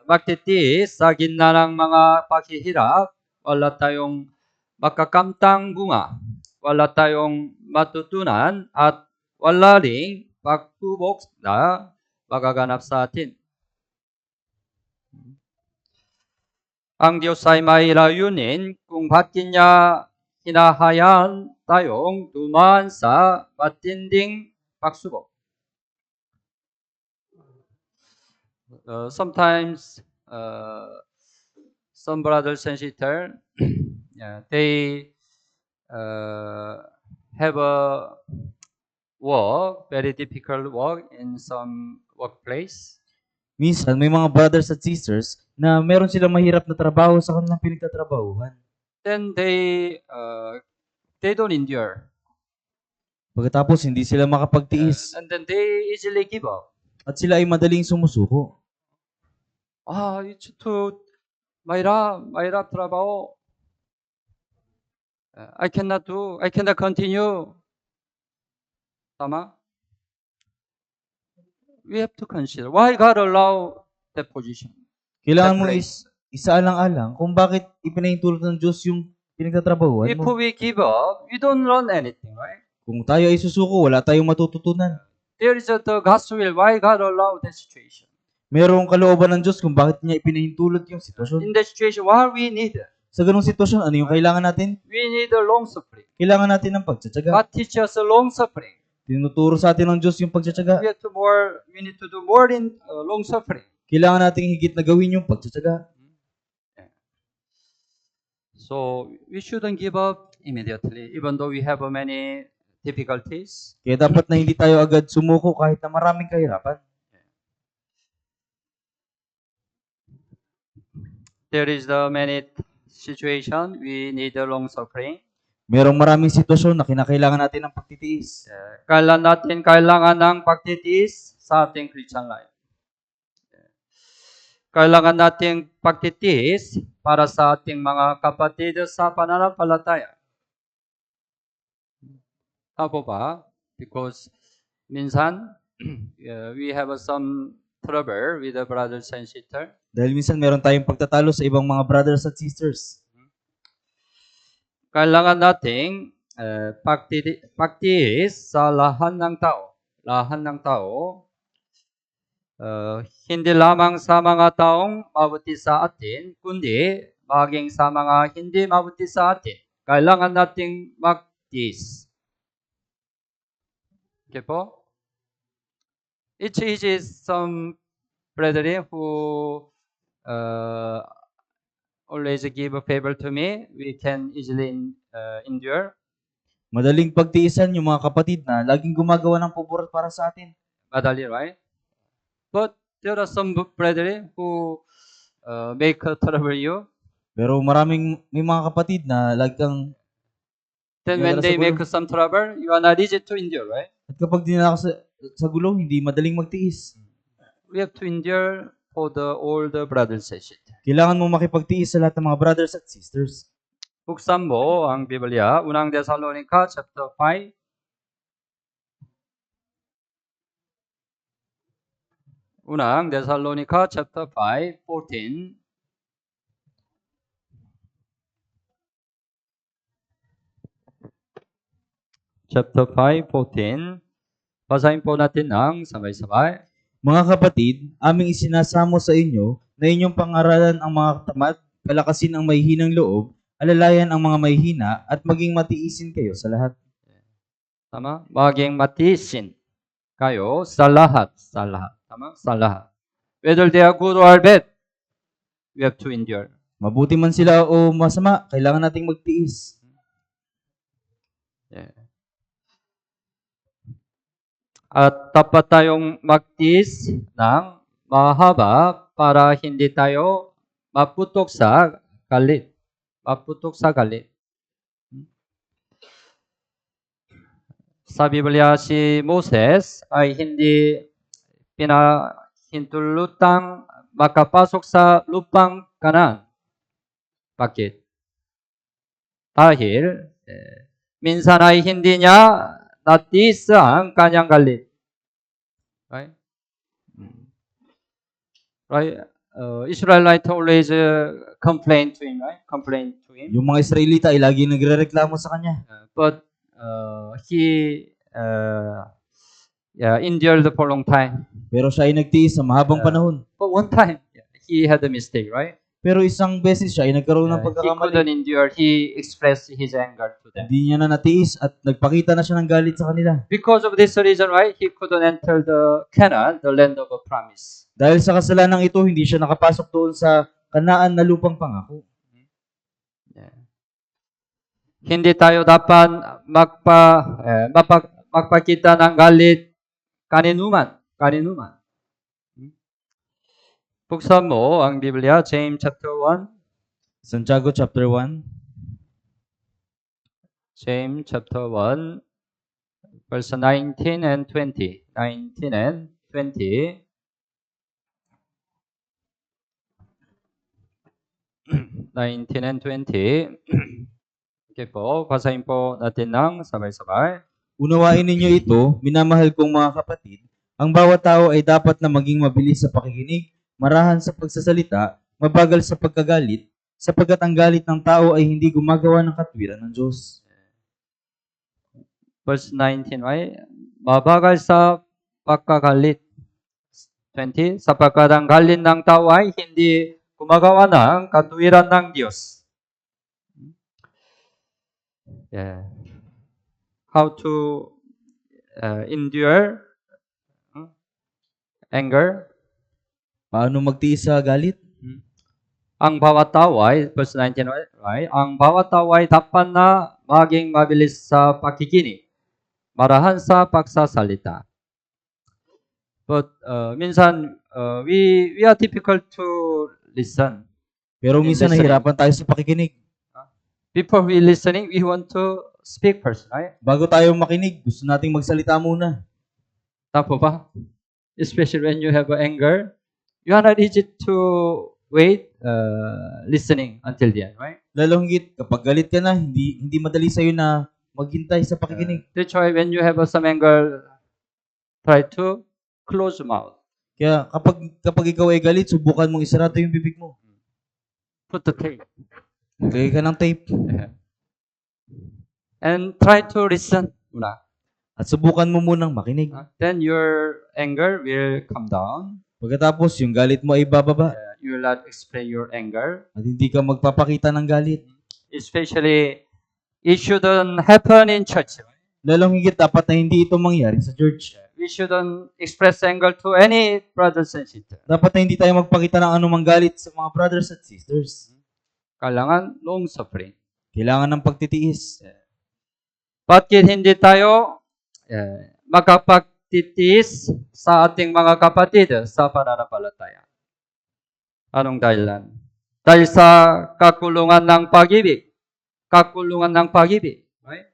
magtitiis sa gitna ng mga paghihirap, wala tayong makakamtang bunga, wala tayong matutunan, at wala ring pagtubok na magaganap sa atin. Ang Diyos ay may layunin kung bakit niya hinahayaan tayong dumaan sa matinding pagsubok. Sometimes some brothers and sisters, they have a very difficult work in some workplace. Minsan, may mga brothers at sisters na meron silang mahirap na trabaho sa kanilang pinagtatrabahuhan. Then they don't endure. Pagkatapos, hindi sila makapagtiis. And then they easily give up. At sila ay madaling sumusuko. It's too mahirap trabaho. I cannot continue. Tama? We have to consider why God allow that position. Kailangan mo Separate. isaalang-alang kung bakit ipinahintulot ng Diyos yung pinagtatrabahuan If mo. we give up, we don't learn anything, right? Kung tayo ay susuko, wala tayong matututunan. There is the God's will. Why God allow that situation? Merong kalooban ng Diyos kung bakit niya ipinahintulot yung sitwasyon. In that situation, what we need? Sa ganung sitwasyon, ano yung kailangan natin? We need a long suffering. Kailangan natin ng pagtsatsaga. God teach us a long suffering. Tinuturo sa atin ng Diyos yung pagtsatsaga. We need to do more in long suffering. Kailangan nating higit na gawin yung pagtsatsaga. So we shouldn't give up immediately, even though we have many difficulties. Kaya dapat na hindi tayo agad sumuko kahit na maraming kahirapan. There is the many situation we need a long suffering. Merong maraming sitwasyon na kinakailangan natin ng pagtitiis. Kailangan ng pagtitiis sa ating Christian life. Kailangan nating pagtitiis para sa ating mga kapatid sa pananampalataya. Tama ba? Because minsan, we have some trouble with the brothers and sisters. Dahil minsan meron tayong pagtatalo sa ibang mga brothers at sisters. Kailangan nating pagtiis sa lahat ng tao. Lahat ng tao. Hindi lamang sa mga taong mabuti sa atin, kundi maging sa mga hindi mabuti sa atin. Kailangan nating magtiis. Okay po? It's easy some brethren who always give a favor to me. We can easily endure. Madaling pagtiisan yung mga kapatid na laging gumagawa ng pabor para sa atin. Madali, right? But there are some brethren who make trouble you. Pero may mga kapatid na laging Then when they make some trouble, you are not easy to endure, right? At kapag dinala ka sa gulo, hindi madaling magtiis. We have to endure for all the brothers and sisters. Kailangan mo makipagtiis sa lahat ng mga brothers at sisters. Buksan mo ang Biblia, unang Thessalonica chapter 5. Unang Thessalonica chapter 5, 14. Chapter 5, 14. Basahin po natin ang sabay-sabay. Mga kapatid, aming isinasamo sa inyo na inyong pangaralan ang mga tamad, palakasin ang may hinang loob, alalayan ang mga may hina, at maging matiisin kayo sa lahat. Tama? Maging matiisin kayo sa lahat. Sa lahat. Tama? Sa lahat. Whether they are good or bad, we have to endure. Mabuti man sila o masama, kailangan nating magtiis. Yeah. At dapat tayong magtiis ng mahaba para hindi tayo maputok sa galit. Maputok sa galit. Sa Biblia, si Moses ay hindi pinahintulutang makapasok sa lupang Kanaan. Bakit? Dahil minsan ay hindi niya natiis ang kanyang galit. Right? Right? Israelite always complain to him, right? Complain to him. Yung mga Israelita ay lagi nagrereklamo sa kanya. But he endured for a long time. Pero siya ay nagtiis sa mahabang panahon. But one time, he had a mistake, right? Pero isang beses siya ay nagkaroon ng He pagkakamali. couldn't endure. He expressed his anger to them. Hindi niya na natiis at nagpakita na siya ng galit sa kanila. Because of this reason, right, he couldn't enter the Canaan, the land of a promise. Dahil sa kasalanan ito, hindi siya nakapasok doon sa Kanaan na lupang pangako. Yeah. Hindi tayo dapat magpakita ng galit kaninuman. Buksan mo ang Biblia, James chapter 1. Santiago chapter 1. James chapter 1, verse 19 and 20. 19 and 20. 19 and 20. Okay po, basahin po natin ng sabay-sabay. Unawain ninyo ito, minamahal kong mga kapatid, ang bawat tao ay dapat na maging mabilis sa pakikinig, marahan sa pagsasalita, mabagal sa pagkagalit, sapagkat ang galit ng tao ay hindi gumagawa ng katwiran ng Diyos. Verse 19, right? Mabagal sa pagkagalit. 20, sapagkat ang galit ng tao ay hindi gumagawa ng katuwiran ng Diyos. Yeah. How to endure anger? Paano magtiis sa galit? Ang bawat tao ay, verse 19, right? Ang bawat tao ay dapat na maging mabilis sa pakikinig, marahan sa pagsasalita. But minsan, we are difficult to listen. Pero minsan listening. nahihirapan tayo sa pakikinig. Before we listening, we want to speak first, right? Bago tayo makinig, gusto nating magsalita muna. Tapo ba? Especially when you have anger, you are not easy to wait listening until the end, right? Lalo higit, kapag galit ka na, hindi madali sa'yo na maghintay sa pakikinig. That's why when you have some anger, try to close mouth. Kaya kapag ikaw ay galit, subukan mong isarado yung bibig mo. Put the tape. Maglagay ka ng tape. And try to listen muna. At subukan mo munang makinig. Then your anger will come down. Pagkatapos, yung galit mo ay bababa. You will not express your anger. At hindi ka magpapakita ng galit. Especially, it shouldn't happen in church. Lalong higit, dapat na hindi ito mangyari sa church. We shouldn't express anger to any brothers and sisters. Dapat na hindi tayo magpakita ng anumang galit sa mga brothers at sisters. Kailangan long suffering. Kailangan ng pagtitiis. Bakit hindi tayo makapagtitiis sa ating mga kapatid sa pananampalataya? Anong dahilan? Dahil sa kakulungan ng pag-ibig. Kakulungan ng pag-ibig. Right?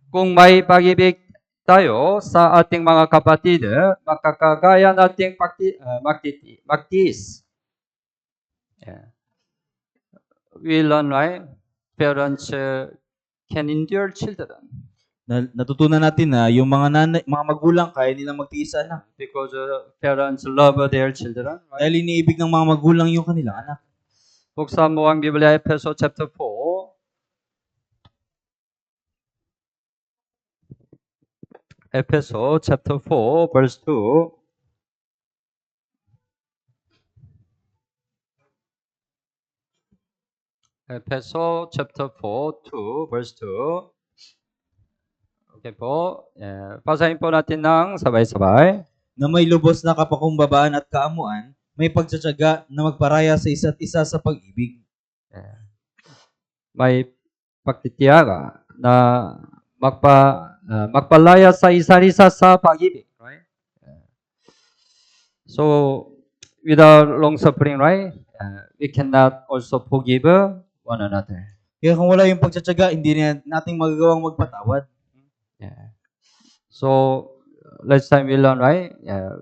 Kung may pag-ibig tayo sa ating mga kapatid, makakagaya nating magtiis. We learn, right? Parents can endure children. Natutunan natin na yung mga magulang kaya nilang magtiis sa anak. Because parents love their children. Right? Dahil iniibig ng mga magulang yung kanilang anak. Buksan mo ang Biblia, Efeso chapter 4. Efeso chapter 4, verse 2. Efeso chapter 4, 2, verse 2. Okay po. Basahin po natin ng sabay-sabay. Na may lubos na kapakumbabaan at kaamuan, may pagtsatsaga na magparaya sa isa't isa sa pag-ibig. May pagtitiyaga na magpalaya sa isa't isa sa pag-ibig. Right? So, without long suffering, right? We cannot also forgive one another. Kaya kung wala yung pagtsatsaga, hindi nating magagawang magpatawad. So, last time we learned, right?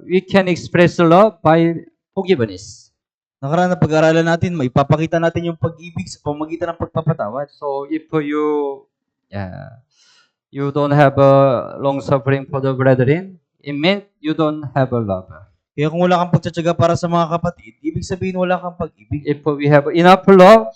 We can express love by forgiveness. Nakaraan na pag-aralan natin, maipapakita natin yung pag-ibig sa pamamagitan ng pagpapatawad. So, if you don't have a long suffering for the brethren, it means you don't have a love. Kaya kung wala kang pagtsatsaga para sa mga kapatid, ibig sabihin wala kang pag-ibig. If we have enough love,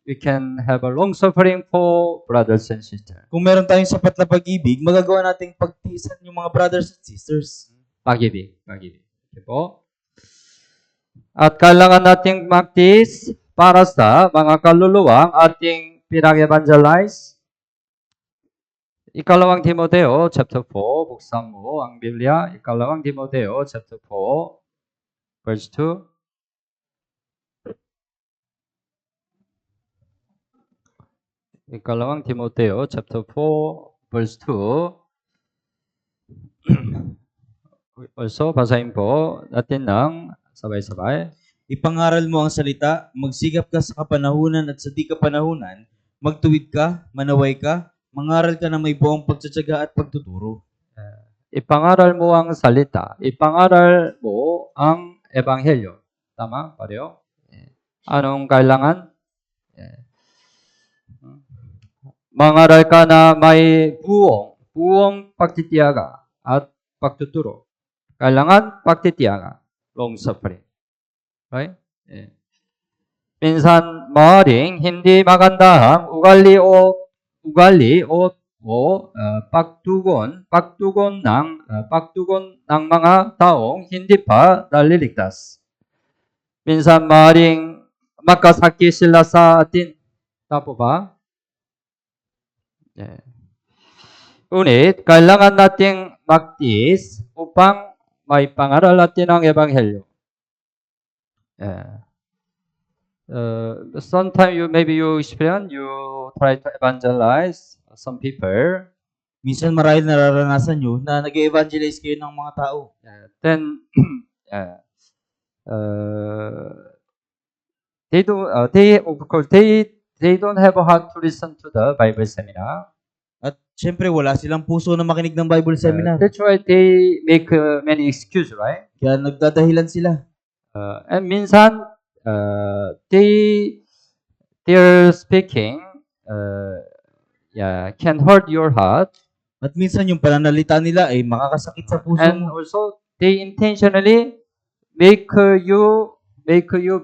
we can have a long suffering for brothers and sisters. Kung meron tayong sapat na pag-ibig, magagawa nating pagtiisan yung mga brothers at sisters. Pag-ibig. Okay po? At kailangan nating magtiis para sa mga kaluluwang ating pinag-evangelize. Ikalawang Timoteo, chapter 4, buksan mo ang Biblia. Ikalawang Timoteo, chapter 4, verse 2. Ikalawang Timoteo, chapter 4, verse 2. Also, basahin po natin ng sabay-sabay. Ipangaral mo ang salita, magsikap ka sa kapanahunan at sa di kapanahunan, magtuwid ka, manaway ka, mangaral ka na may buong pagtsatsaga at pagtuturo. Ipangaral mo ang salita. Ipangaral mo ang ebanghelyo. Tama? Pareho? Anong kailangan? mangaral ka na may buong pagtitiyaga at pagtuturo. Kailangan pagtitiyaga, long suffering. Right? 예. minsan maaaring hindi magandang ugali o pagtugon ng mga taong hindi pa naliligtas. Minsan maaaring magkasakit sila sa atin. Tapo ba? 예. Ngunit kailangan nating magtiis upang may pangaral natin ang Ebanghelyo. Sometimes maybe you experience, you try to evangelize some people. Minsan marahil nararanasan nyo na nag-evangelize kayo ng mga tao. Then they of course they don't have a heart to listen to the Bible seminar. At syempre, wala silang puso na makinig ng Bible seminar. That's why they make many excuses, right? Kaya nagdadahilan sila. And minsan they're speaking can hurt your heart. At minsan yung pananalita nila ay makakasakit sa puso And mo. also they intentionally make you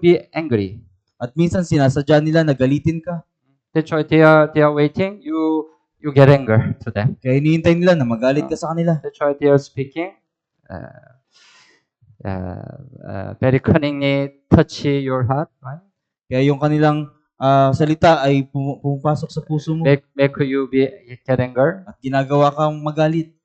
be angry. At minsan sinasadya nila na galitin ka. That's why they are waiting. You get anger to them. Kaya hinihintay nila na magalit ka sa kanila. That's why they are speaking. Very cunningly touch your heart, right? Kaya yung kanilang salita ay pumapasok sa puso mo. Make you get anger. At ginagawa kang magalit.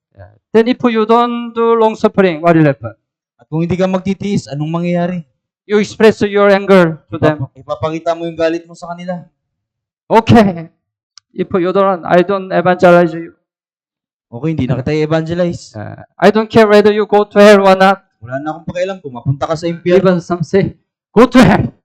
Then if you don't do long suffering, what will happen? At kung hindi ka magtitiis, anong mangyayari? You express your anger to them. Ipapakita mo yung galit mo sa kanila. Okay. If you don't, I don't evangelize you. Okay, hindi na kita i-evangelize. I don't care whether you go to hell or not. Wala na akong pakialam kung mapunta ka sa impyerno. Even some say, go to hell.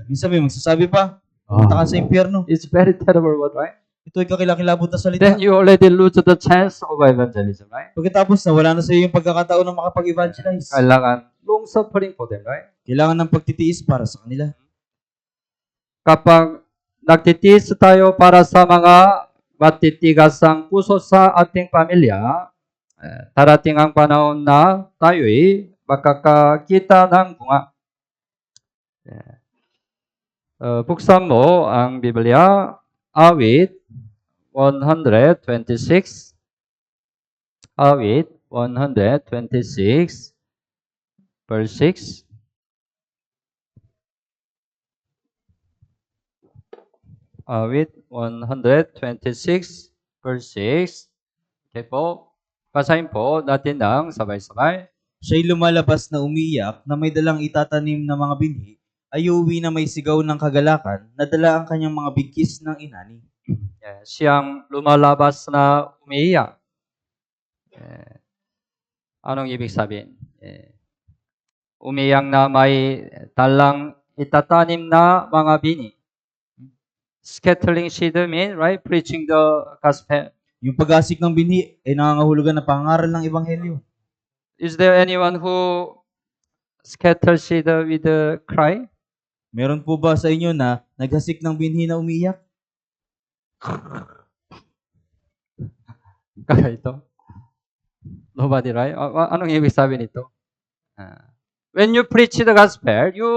Minsan may magsasabi pa, punta ka sa impyerno. It's very terrible word, right? Ito ay kakilakilabot na salita. Then you already lose the chance of evangelism, right? Pagkatapos na wala na sa iyo yung pagkakataon na makapag-evangelize. Kailangan long suffering for them, right? Kailangan ng pagtitiis para sa kanila. Kapag nagtitiis tayo para sa mga matitigasang puso sa ating pamilya, darating ang panahon na tayo'y makakakita ng bunga. Buksan mo ang Biblia, awit 126. Awit 126, verse 6. Awit 126, verse 6. Okay po. Basahin po natin ng sabay-sabay. Siya'y lumalabas na umiyak na may dalang itatanim na mga binhi, ay uuwi na may sigaw ng kagalakan na dala ang kanyang mga bigkis ng inani. Siyang lumalabas na umiiyak. Anong ibig sabihin? Umiyak na may dalang itatanim na mga bini. Scattering seed mean, right? Preaching the gospel. Yung pag-asik ng binhi ay nangangahulugan na pangaral ng ebanghelyo. Is there anyone who scatters seed with a cry? Meron po ba sa inyo na naghasik ng binhi na umiiyak? Kaya ito? Nobody, right? Anong ibig sabihin nito? When you preach the gospel, you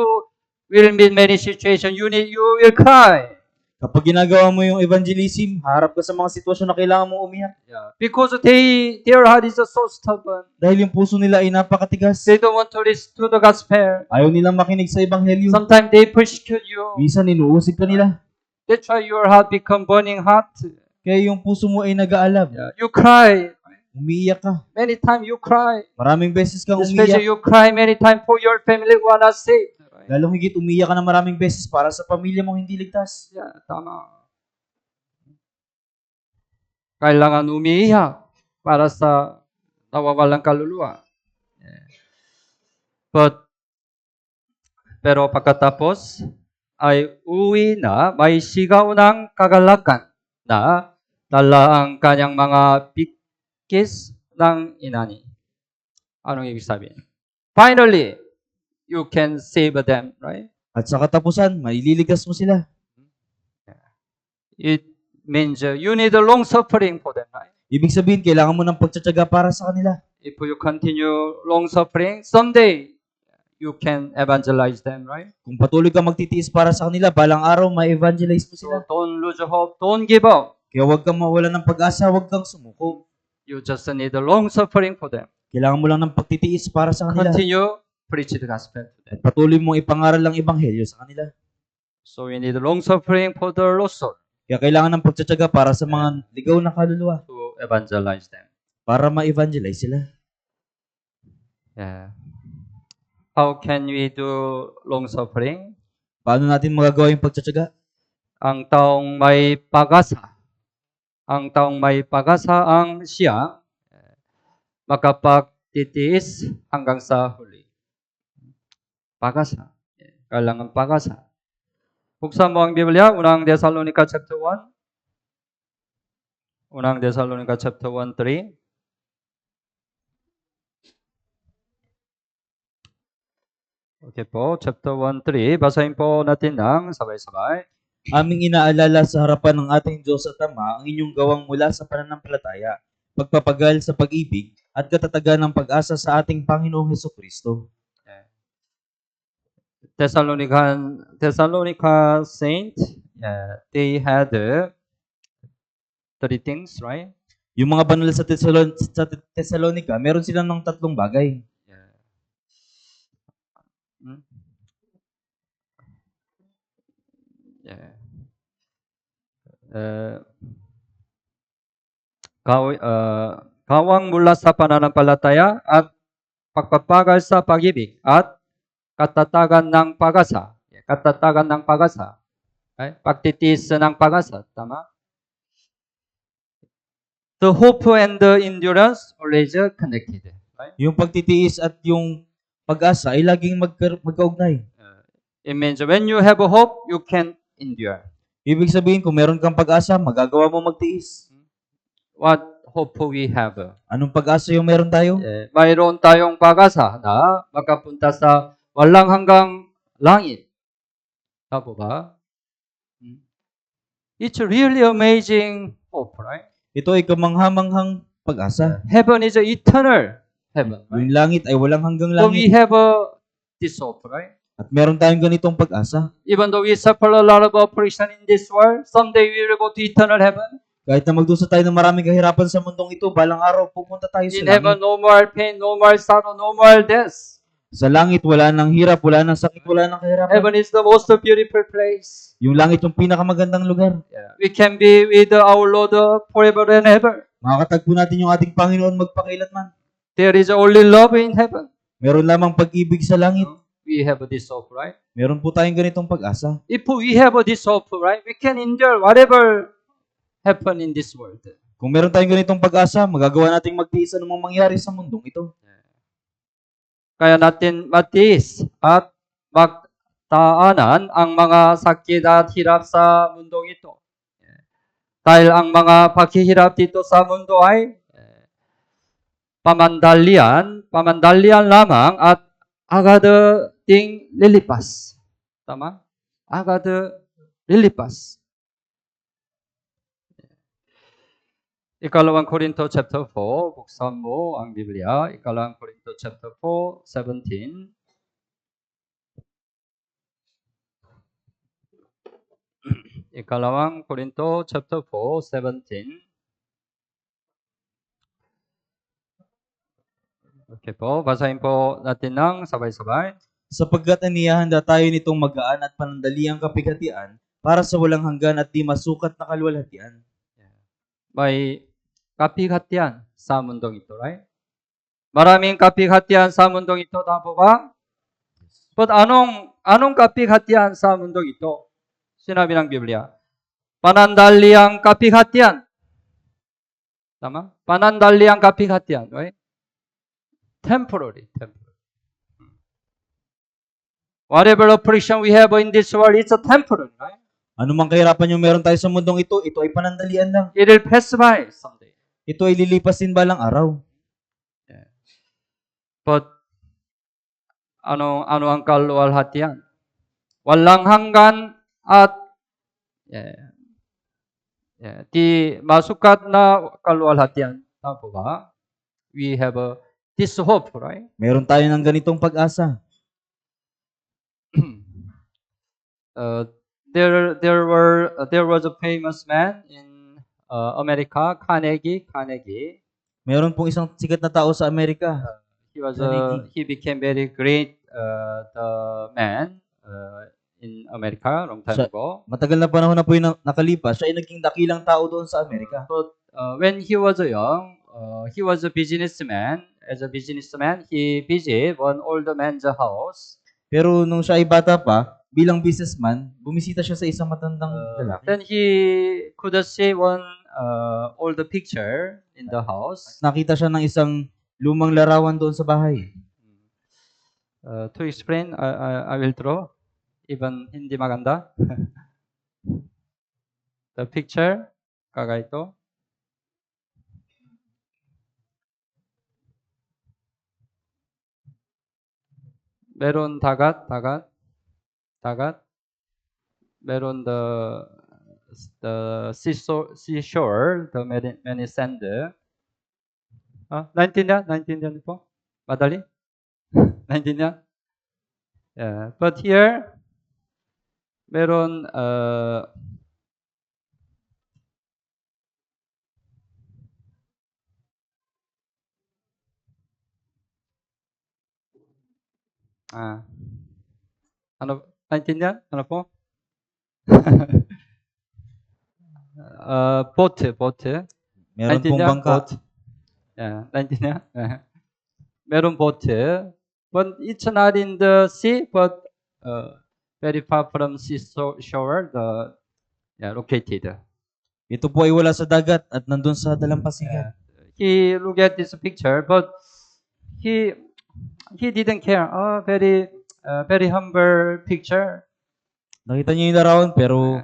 will meet many situations. You will cry. Kapag ginagawa mo yung evangelism, harap ka sa mga sitwasyon na kailangan mong umiyak. Because their heart is so stubborn. Dahil yung puso nila ay napakatigas. They don't want to listen to the gospel. Ayaw nilang makinig sa ebanghelyo. Sometimes they persecute you. Minsan inuusig ka nila. That's why your heart become burning hot. Kaya yung puso mo ay nag-aalab. You cry. Umiiyak ka. Many times you cry. Maraming beses kang Especially umiiyak. you cry many times for your family who are not saved. Lalong higit umiiyak ka na maraming beses para sa pamilya mong hindi ligtas. Tama. Kailangan umiiyak para sa nawawalang kaluluwa. Pero pagkatapos ay uwi na may sigaw ng kagalakan na dala ang kanyang mga bigkis ng inani. Anong ibig sabihin? Finally, you can save them, right? At sa katapusan, maililigtas mo sila. means you need a long suffering for them, right? Ibig sabihin, kailangan mo ng pagtsatsaga para sa kanila. If you continue long suffering, someday you can evangelize them, right? Kung patuloy ka magtitiis para sa kanila, balang araw ma-evangelize mo sila. So don't lose hope, don't give up. Kaya huwag kang mawala ng pag-asa, huwag kang sumuko. You just need a long suffering for them. Kailangan mo lang ng pagtitiis para sa kanila. Continue preach the gospel to them. At patuloy mong ipangaral ang ebanghelyo sa kanila. So we need a long suffering for the lost soul Kaya kailangan ng pagtsatsaga para sa mga ligaw na kaluluwa. to evangelize them. Para ma-evangelize sila. Yeah. How can we do long suffering? Paano natin magagawa yung pagtsatsaga? Ang taong may pag-asa. Ang taong may pag-asa ang siya makapagtitiis hanggang sa huli. Pag-asa. Kailangan pag-asa. Buksan mo ang Biblia, unang Thessalonica chapter 1. Unang Thessalonica chapter 1, 3. Okay po, chapter 1, 3. Basahin po natin ng sabay-sabay. Aming inaalala sa harapan ng ating Diyos at Ama ang inyong gawang mula sa pananampalataya, pagpapagal sa pag-ibig, at katatagan ng pag-asa sa ating Panginoong Hesukristo. Thessalonica saint, they had three things, right? Yung mga banal sa Thessalonica, meron silang ng tatlong bagay. Gawang mula sa pananampalataya at pagpapagal sa pag-ibig at katatagan ng pag-asa. Katatagan ng pag-asa. Okay? Pagtitiis ng pag-asa. Tama? The hope and the endurance always connected. Right? Yung pagtitiis at yung pag-asa ay laging magkaugnay. It means when you have a hope, you can endure. Ibig sabihin, kung meron kang pag-asa, magagawa mo magtiis. What hope we have? Anong pag-asa yung meron tayo? Mayroon tayong pag-asa na makapunta sa walang hanggang langit. Tama ba? It's really amazing hope, right? Ito ay kamanghamanghang pag-asa. Heaven is eternal heaven. Right? Yung langit ay walang hanggang So we langit. have this hope, right? At meron tayong ganitong pag-asa. Even though we suffer a lot of oppression in this world, someday we will go to eternal heaven. Kahit na magdusa tayo ng maraming kahirapan sa mundong ito, balang araw pupunta tayo sa In heaven, langit. no more pain, no more sorrow, no more death. Sa langit, wala nang hirap, wala nang sakit, wala nang kahirapan. Heaven is the most beautiful place. Yung langit yung pinakamagandang lugar. We can be with our Lord forever and ever. Makakatagpo natin yung ating Panginoon magpakailanman. There is only love in heaven. Meron lamang pag-ibig sa langit. We have this hope, right? Meron po tayong ganitong pag-asa. If we have this hope, right, we can endure whatever happen in this world. Kung meron tayong ganitong pag-asa, magagawa nating magtiis anumang mangyari sa mundong ito. Kaya natin matiis at magtaanan ang mga sakit at hirap sa mundong ito. Dahil ang mga paghihirap dito sa mundo ay pamandalian lamang at agad ding lilipas. Tama? Agad lilipas. Ikalawang Korinto chapter 4, buksan mo ang Biblia. Ikalawang Korinto chapter 4, 17. Ikalawang Korinto chapter 4, 17. Okay po, basahin po natin ng sabay-sabay. Sapagkat aniyahanda tayo nitong magaan at panandaliang kapighatian para sa walang hanggan at di masukat na kaluwalhatian. May kapighatian sa mundong ito, right? Maraming kapighatian sa mundong ito, tama po ba? But anong kapighatian sa mundong ito? Sinabi ng Biblia. Panandaliang kapighatian. Tama? Panandaliang kapighatian, right? Temporary. Whatever oppression we have in this world, it's a temporary, right? Ano mang kahirapan yung meron tayo sa mundong ito ay panandalian lang. It will pass by someday. Ito ay lilipas din balang araw. But ano ang kaluwalhatian? Walang hanggan at Di masukkat na kaluwalhatian na po ba? We have this hope, right? Meron tayo ng ganitong pag-asa. uh, there was a famous man in America, Carnegie. Meron pong isang sikat na tao sa Amerika. Carnegie. He became very great the man in America long time Siya- ago. Matagal na panahon na po yung nakalipas, siya ay naging dakilang tao doon sa Amerika. But when he was young, he was a businessman. As a businessman, he visited one old man's house. Pero nung siya ay bata pa, bilang businessman, bumisita siya sa isang matandang lalaki. Then he could see one old picture in the house. Nakita siya ng isang lumang larawan doon sa bahay. To explain, I will draw. Even hindi maganda. The picture, kagaya ito. Meron dagat. Meron the seashore, the many sand. Naintindihan po? Madali? Naintindihan? Yeah. But here, meron ano, naintindihan? Ano po? Boat. Meron pong Naintindihan? bangka. Boat. Yeah, naintindihan? Meron boat. But it's not in the sea, but very far from seashore, located. Ito po ay wala sa dagat at nandun sa dalampasigan. He looked at this picture, but he didn't care. Oh, very humble picture. Nakita niya yung larawan pero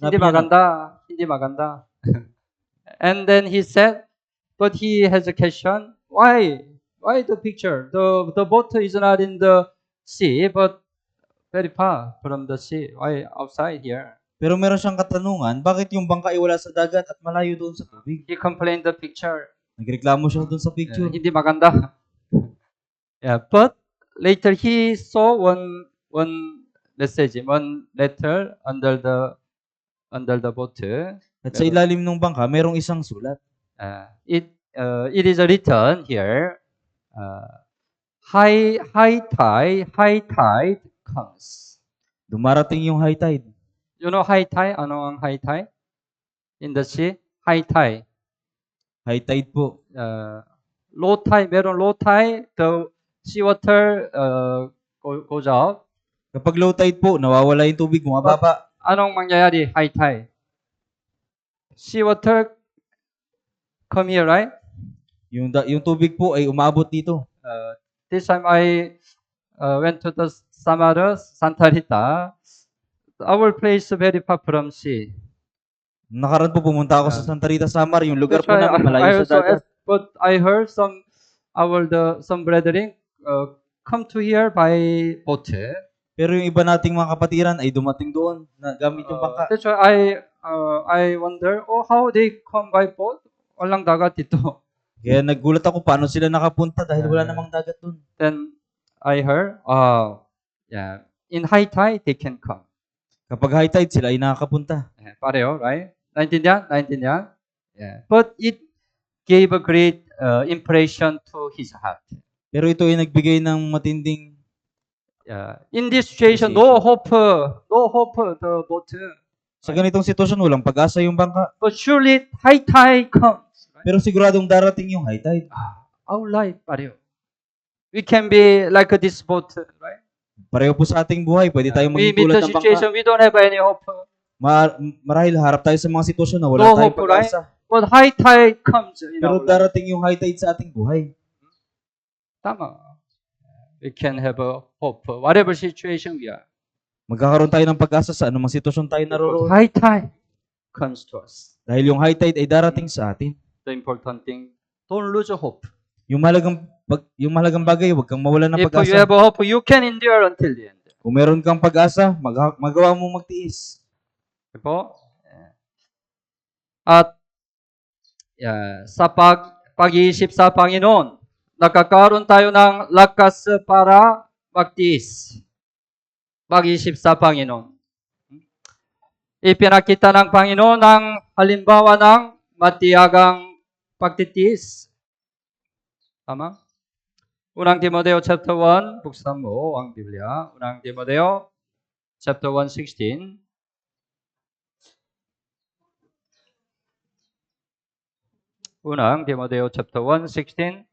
hindi maganda. And then he said, but he has a question. Why the picture? The boat is not in the sea, but very far from the sea. Why outside here? Pero meron siyang katanungan, bakit yung bangka ay wala sa dagat at malayo doon sa tubig? He complained the picture. Nagreklamo siya doon sa picture. Hindi maganda. Yeah, but later he saw one message, one letter under the boat. At sa ilalim ng bangka, merong isang sulat. It is written here. High tide comes. Dumarating yung high tide. You know high tide? Ano ang high tide? In the sea? High tide. High tide po. Low tide, meron low tide, the seawater goes out. Kapag low tide po, nawawala yung tubig, bumababa. Anong mangyayari? High tide. Seawater come here, right? Yung tubig po ay umabot dito. This time I went to the Samaras, Santa Rita. Our place very far from sea. Nakaraan po pumunta ako sa Santa Rita, Samar, yung lugar po namin malayo sa dagat. But I heard some brethren come to here by boat. Pero yung iba nating mga kapatiran ay dumating doon na gamit yung bangka. That's why I wonder, how they come by boat? Walang dagat dito. Kaya nagulat ako paano sila nakapunta dahil wala namang dagat doon. Then I heard, in high tide they can come. Kapag high tide sila ay nakakapunta. Pareho, right? Naintindihan? Yeah. But it gave a great impression to his heart. Pero ito ay nagbigay ng matinding in this situation, no hope the boat. Sa ganitong sitwasyon, walang pag-asa yung bangka. But surely high tide comes. Right? Pero siguradong darating yung high tide. Our life, pareho. We can be like this boat, right? Pareho po sa ating buhay. Pwede tayong We maging meet tulad the ng situation, bangka. we don't have any hope. Marahil harap tayo sa mga sitwasyon na wala No tayong hope, right? pag-asa. But high tide comes in Pero our life. darating yung high tide sa ating buhay. Tama. We can have a hope, whatever situation we are. Magkakaroon tayo ng pag-asa sa anumang sitwasyon tayo naroon. High tide comes to us. Dahil yung high tide ay darating sa atin. The important thing, don't lose hope. Yung mahalagang bagay, huwag kang mawalan ng If you pag-asa. have a hope, you can endure until the end. Kung meron kang pag-asa, magawa mong magtiis. Po? At sa pag-iisip sa Panginoon, nakakaroon tayo ng lakas para magtiis. Pag-iisip sa Panginoon. Ipinakita ng Panginoon ang halimbawa ng matiyagang pagtitiis. Tama? Unang Timoteo chapter 1, buksan mo ang Biblia. Unang Timoteo chapter 1:16. Unang Timoteo chapter 1:16.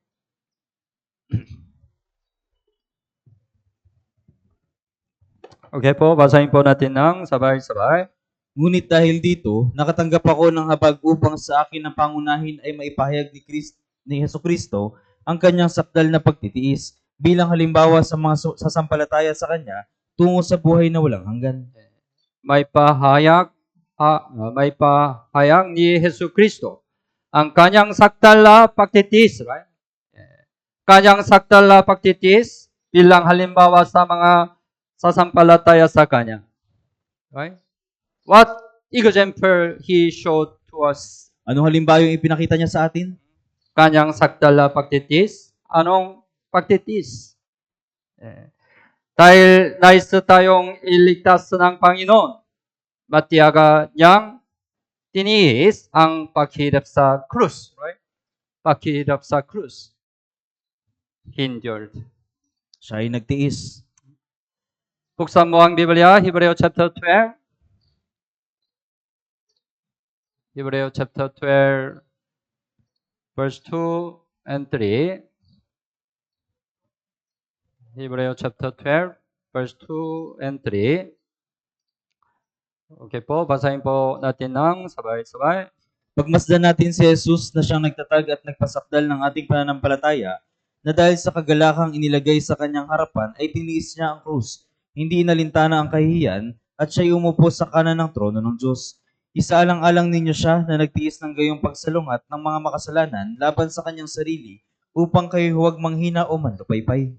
Okay po, basahin po natin ng sabay-sabay. Ngunit dahil dito, nakatanggap ako ng habag upang sa akin ang pangunahin ay maipahayag ni Hesukristo ang kanyang sakdal na pagtitiis bilang halimbawa sa mga sasampalataya sa kanya tungo sa buhay na walang hanggan. May pahayag ni Hesukristo ang kanyang sakdal na pagtitiis, right? Kanyang sakdal na pagtitiis bilang halimbawa sa mga sasampalataya sa kanya. Right? What example he showed to us? Anong halimbawa yung ipinakita niya sa atin? Kanyang sakdal na pagtitiis. Anong pagtitiis? Dahil nais tayong iligtas ng Panginoon, matiyaga niyang tiniis ang paghirap sa krus. Right? Paghirap sa krus. He endured. Siya ay nagtiis. Buksan mo ang Biblia, Hebreo chapter 12. Hebreo chapter 12, verse 2 and 3. Hebreo chapter 12, verse 2 and 3. Okay po, basahin po natin ng sabay-sabay. Pagmasdan natin si Jesus na siyang nagtatag at nagpasakdal ng ating pananampalataya, na dahil sa kagalakang inilagay sa kanyang harapan ay tiniis niya ang krus, hindi inalintana ang kahihiyan, at siya'y umupo sa kanan ng trono ng Diyos. Isaalang-alang ninyo siya na nagtiis ng gayong pagsalungat ng mga makasalanan laban sa kanyang sarili, upang kayo huwag manghina o manlupaypay.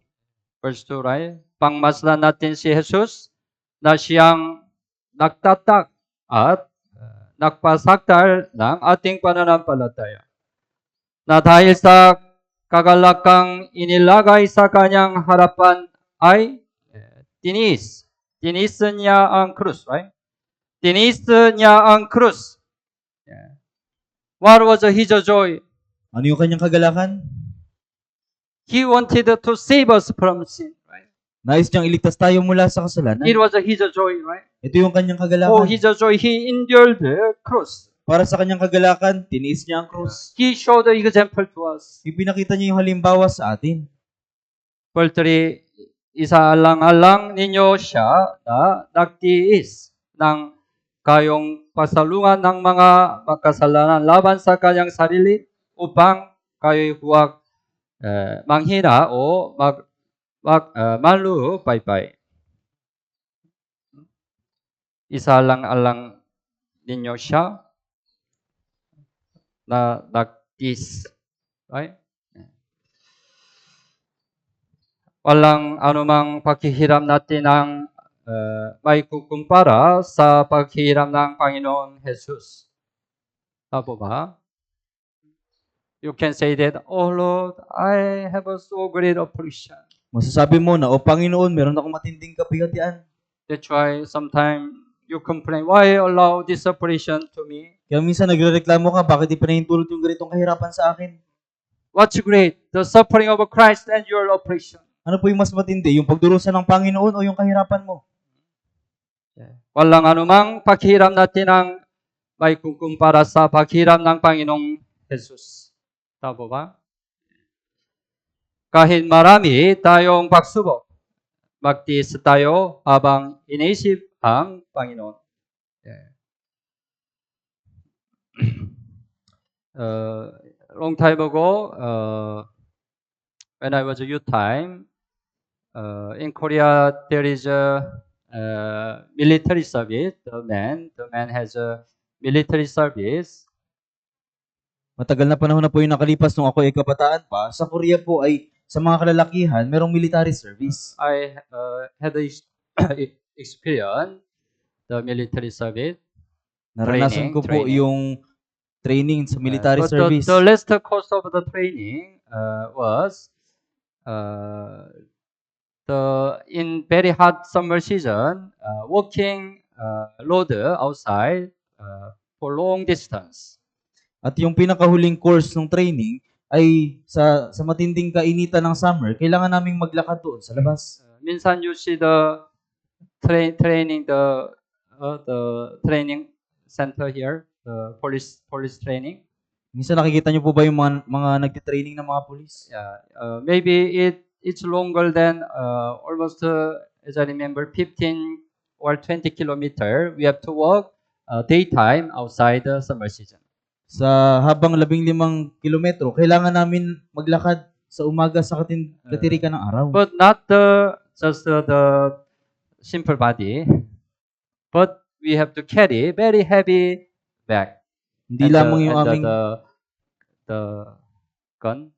Verse 2, right? Pangmasdan natin si Jesus na siyang nagtatag at nagpasakdal ng ating pananampalataya. Na dahil sa kagalakang inilagay sa kanyang harapan ay tinis. Tinis niya ang krus, right? Tinis niya ang krus. What was his joy? Ano yung kanyang kagalakan? He wanted to save us from sin, right? Nais niyang iligtas tayo mula sa kasalanan. It was his joy, right? Ito yung kanyang For kagalakan. his joy, he endured the cross. Para sa kanyang kagalakan, tiniis niya ang krus. He showed the example to us. Ipinakita niya yung halimbawa sa atin. Verse 3, isaalang-alang ninyo siya na nagtiis ng kayong pasalungan ng mga makasalanan laban sa kanyang sarili upang kayo'y huwag manghina o manlupaypay. Isalang-alang ninyo siya na nagtiis. Right? Walang anumang paghihiram natin ang may kukumpara sa paghihiram ng Panginoon Jesus. Tama ba? You can say that, oh Lord, I have a so great affliction. Masasabi mo na, o Panginoon, meron akong matinding kapihatian. That's why sometimes you complain, why allow this affliction to me? Kaya minsan nagrereklamo ka, bakit ipinahintulot yung ganitong kahirapan sa akin? What's great? The suffering of Christ and your affliction. Ano po yung mas matindi? Yung pagdurusa ng Panginoon o yung kahirapan mo? Walang anumang paghiram natin ang may kukumpara sa paghiram ng Panginoong Jesus. Tama ba? Kahit marami tayong pagsubok, magtiis tayo habang iniisip ang Panginoon. Long time ago, when I was a youth time, in Korea there is a military service. The man has a military service. Matagal na panahon na po yung nakalipas nung ako ay kabataan pa. Sa Korea po ay sa mga kalalakihan, merong military service. I had experience the military service. Naranasan ko po training. yung training sa military But service. the last course of the training was in very hot summer season, walking road outside for long distance. At yung pinakahuling course ng training ay sa matinding kainitan ng summer, kailangan naming maglakad doon sa labas. Minsan you see the training the training center here, the police training. Minsan nakikita niyo po ba yung mga nagti-training ng mga pulis? Maybe it's longer than almost as I remember 15 or 20 kilometer. We have to walk daytime outside the summer season. Sa habang 15 kilometro, kailangan namin maglakad sa umaga sa katirikan ng araw. But not just the simple body, but we have to carry very heavy bag. Hindi lamang yung and aming the gun.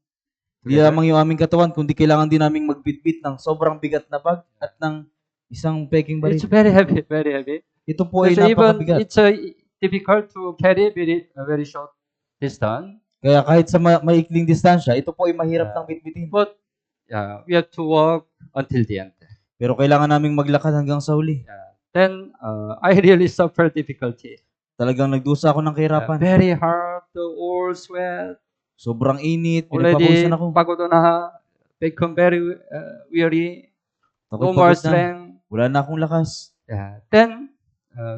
hindi lamang yung aming katawan, kundi kailangan din naming magbitbit ng sobrang bigat na bag at ng isang peking baril. It's very heavy, very heavy. Ito po ay So even napakabigat. it's difficult to carry very short distance. Kaya kahit sa maikling distansya, ito po ay mahirap nang bitbitin. But we have to walk until the end. Pero kailangan naming maglakad hanggang sa huli. Then I really suffer difficulty. Talagang nagdusa ako ng kahirapan. Very hard, all sweat. Sobrang init, Already pinagpapawisan ako. pagod na, become very weary. No Pagod more na. strength. Wala na akong lakas. Then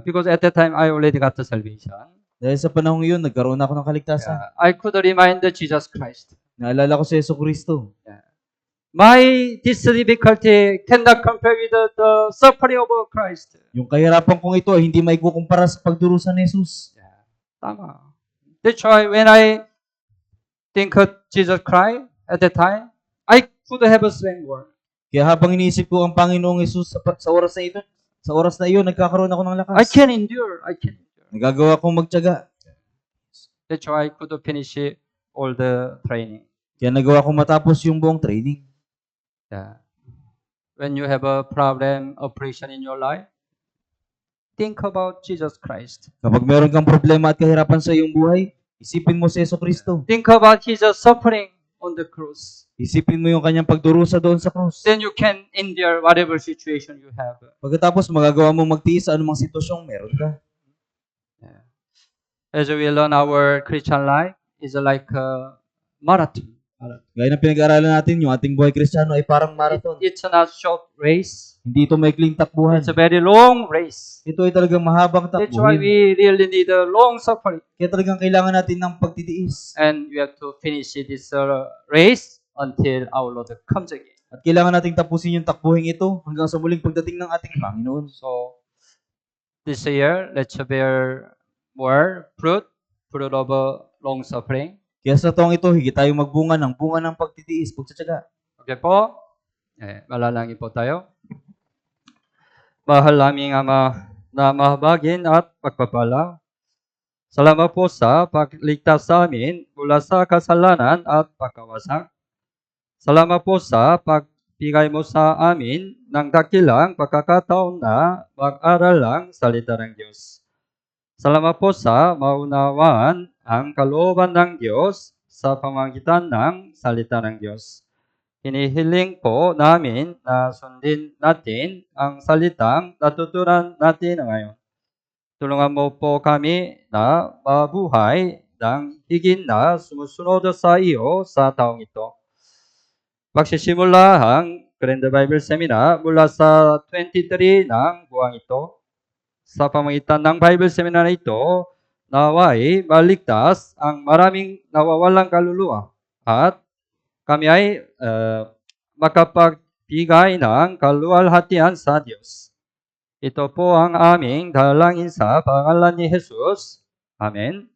because at that time I already got the salvation. Dahil sa panahon yun, nagkaroon ako ng kaligtasan. I could remind Jesus Christ. Naalala ko si Jesucristo. This difficulty cannot compare with the suffering of Christ. Yung kahirapan kong ito ay hindi maikukumpara sa pagdurusa ni Jesus. Tama. That's why when I think of Jesus Christ at that time, I could have a strength more. Kaya habang iniisip ko ang Panginoong Jesus sa oras na ito, sa oras na iyon, nagkakaroon ako ng lakas. I can endure. Nagagawa kong magtiyaga. That's why I could finish all the training. Kaya nagawa kong matapos yung buong training. When you have a problem, oppression in your life, think about Jesus Christ. Kapag meron kang problema at kahirapan sa iyong buhay, isipin mo si Jesucristo. Think about Jesus suffering on the cross. Isipin mo yung kanyang pagdurusa doon sa krus. Then you can endure whatever situation you have. Pagkatapos, magagawa mo magtiis sa anumang sitwasyong meron ka. As we learn, our Christian life is like a marathon. Gaya ng pinag-aaralan natin, yung ating buhay Kristiyano ay parang marathon. It's not short race. Hindi ito maikling takbuhan. It's a very long race. Ito ay talagang mahabang That's why takbuhin. we really need a long suffering. Kaya talagang kailangan natin ng pagtitiis. And we have to finish this race until our Lord comes again. At kailangan nating tapusin yung takbuhin ito hanggang sa muling pagdating ng ating Panginoon. So, this year, let's bear more fruit of long suffering. Kaya sa taong ito, higit tayong bunga ng pagtitiis, pagtsatsaga. Okay po? Malalangin po tayo. Mahal naming Ama na mahabagin at pagpapala. Salamat po sa pagligtas sa amin mula sa kasalanan at pagkawasak. Salamat po sa pagbigay mo sa amin ng dakilang pagkakataon na mag-aral ang salita ng Diyos. Salamat po sa maunawaan ang kalooban ng Diyos sa pamamagitan ng salita ng Diyos. Hinihiling po namin na sundin natin ang salitang natutunan natin ngayon. Tulungan mo po kami na mabuhay ng higit na sumusunod sa iyo sa taong ito. Magsisimula ang Grand Bible Seminar mula sa 23 ng buwang ito. Sa pamamagitan ng Bible Seminar na ito, naway maligtas ang maraming nawawalang kaluluwa at kami ay makapagbigay ng kaluwalhatian sa Diyos. Ito po ang aming dalangin sa pangalan ni Jesus. Amen.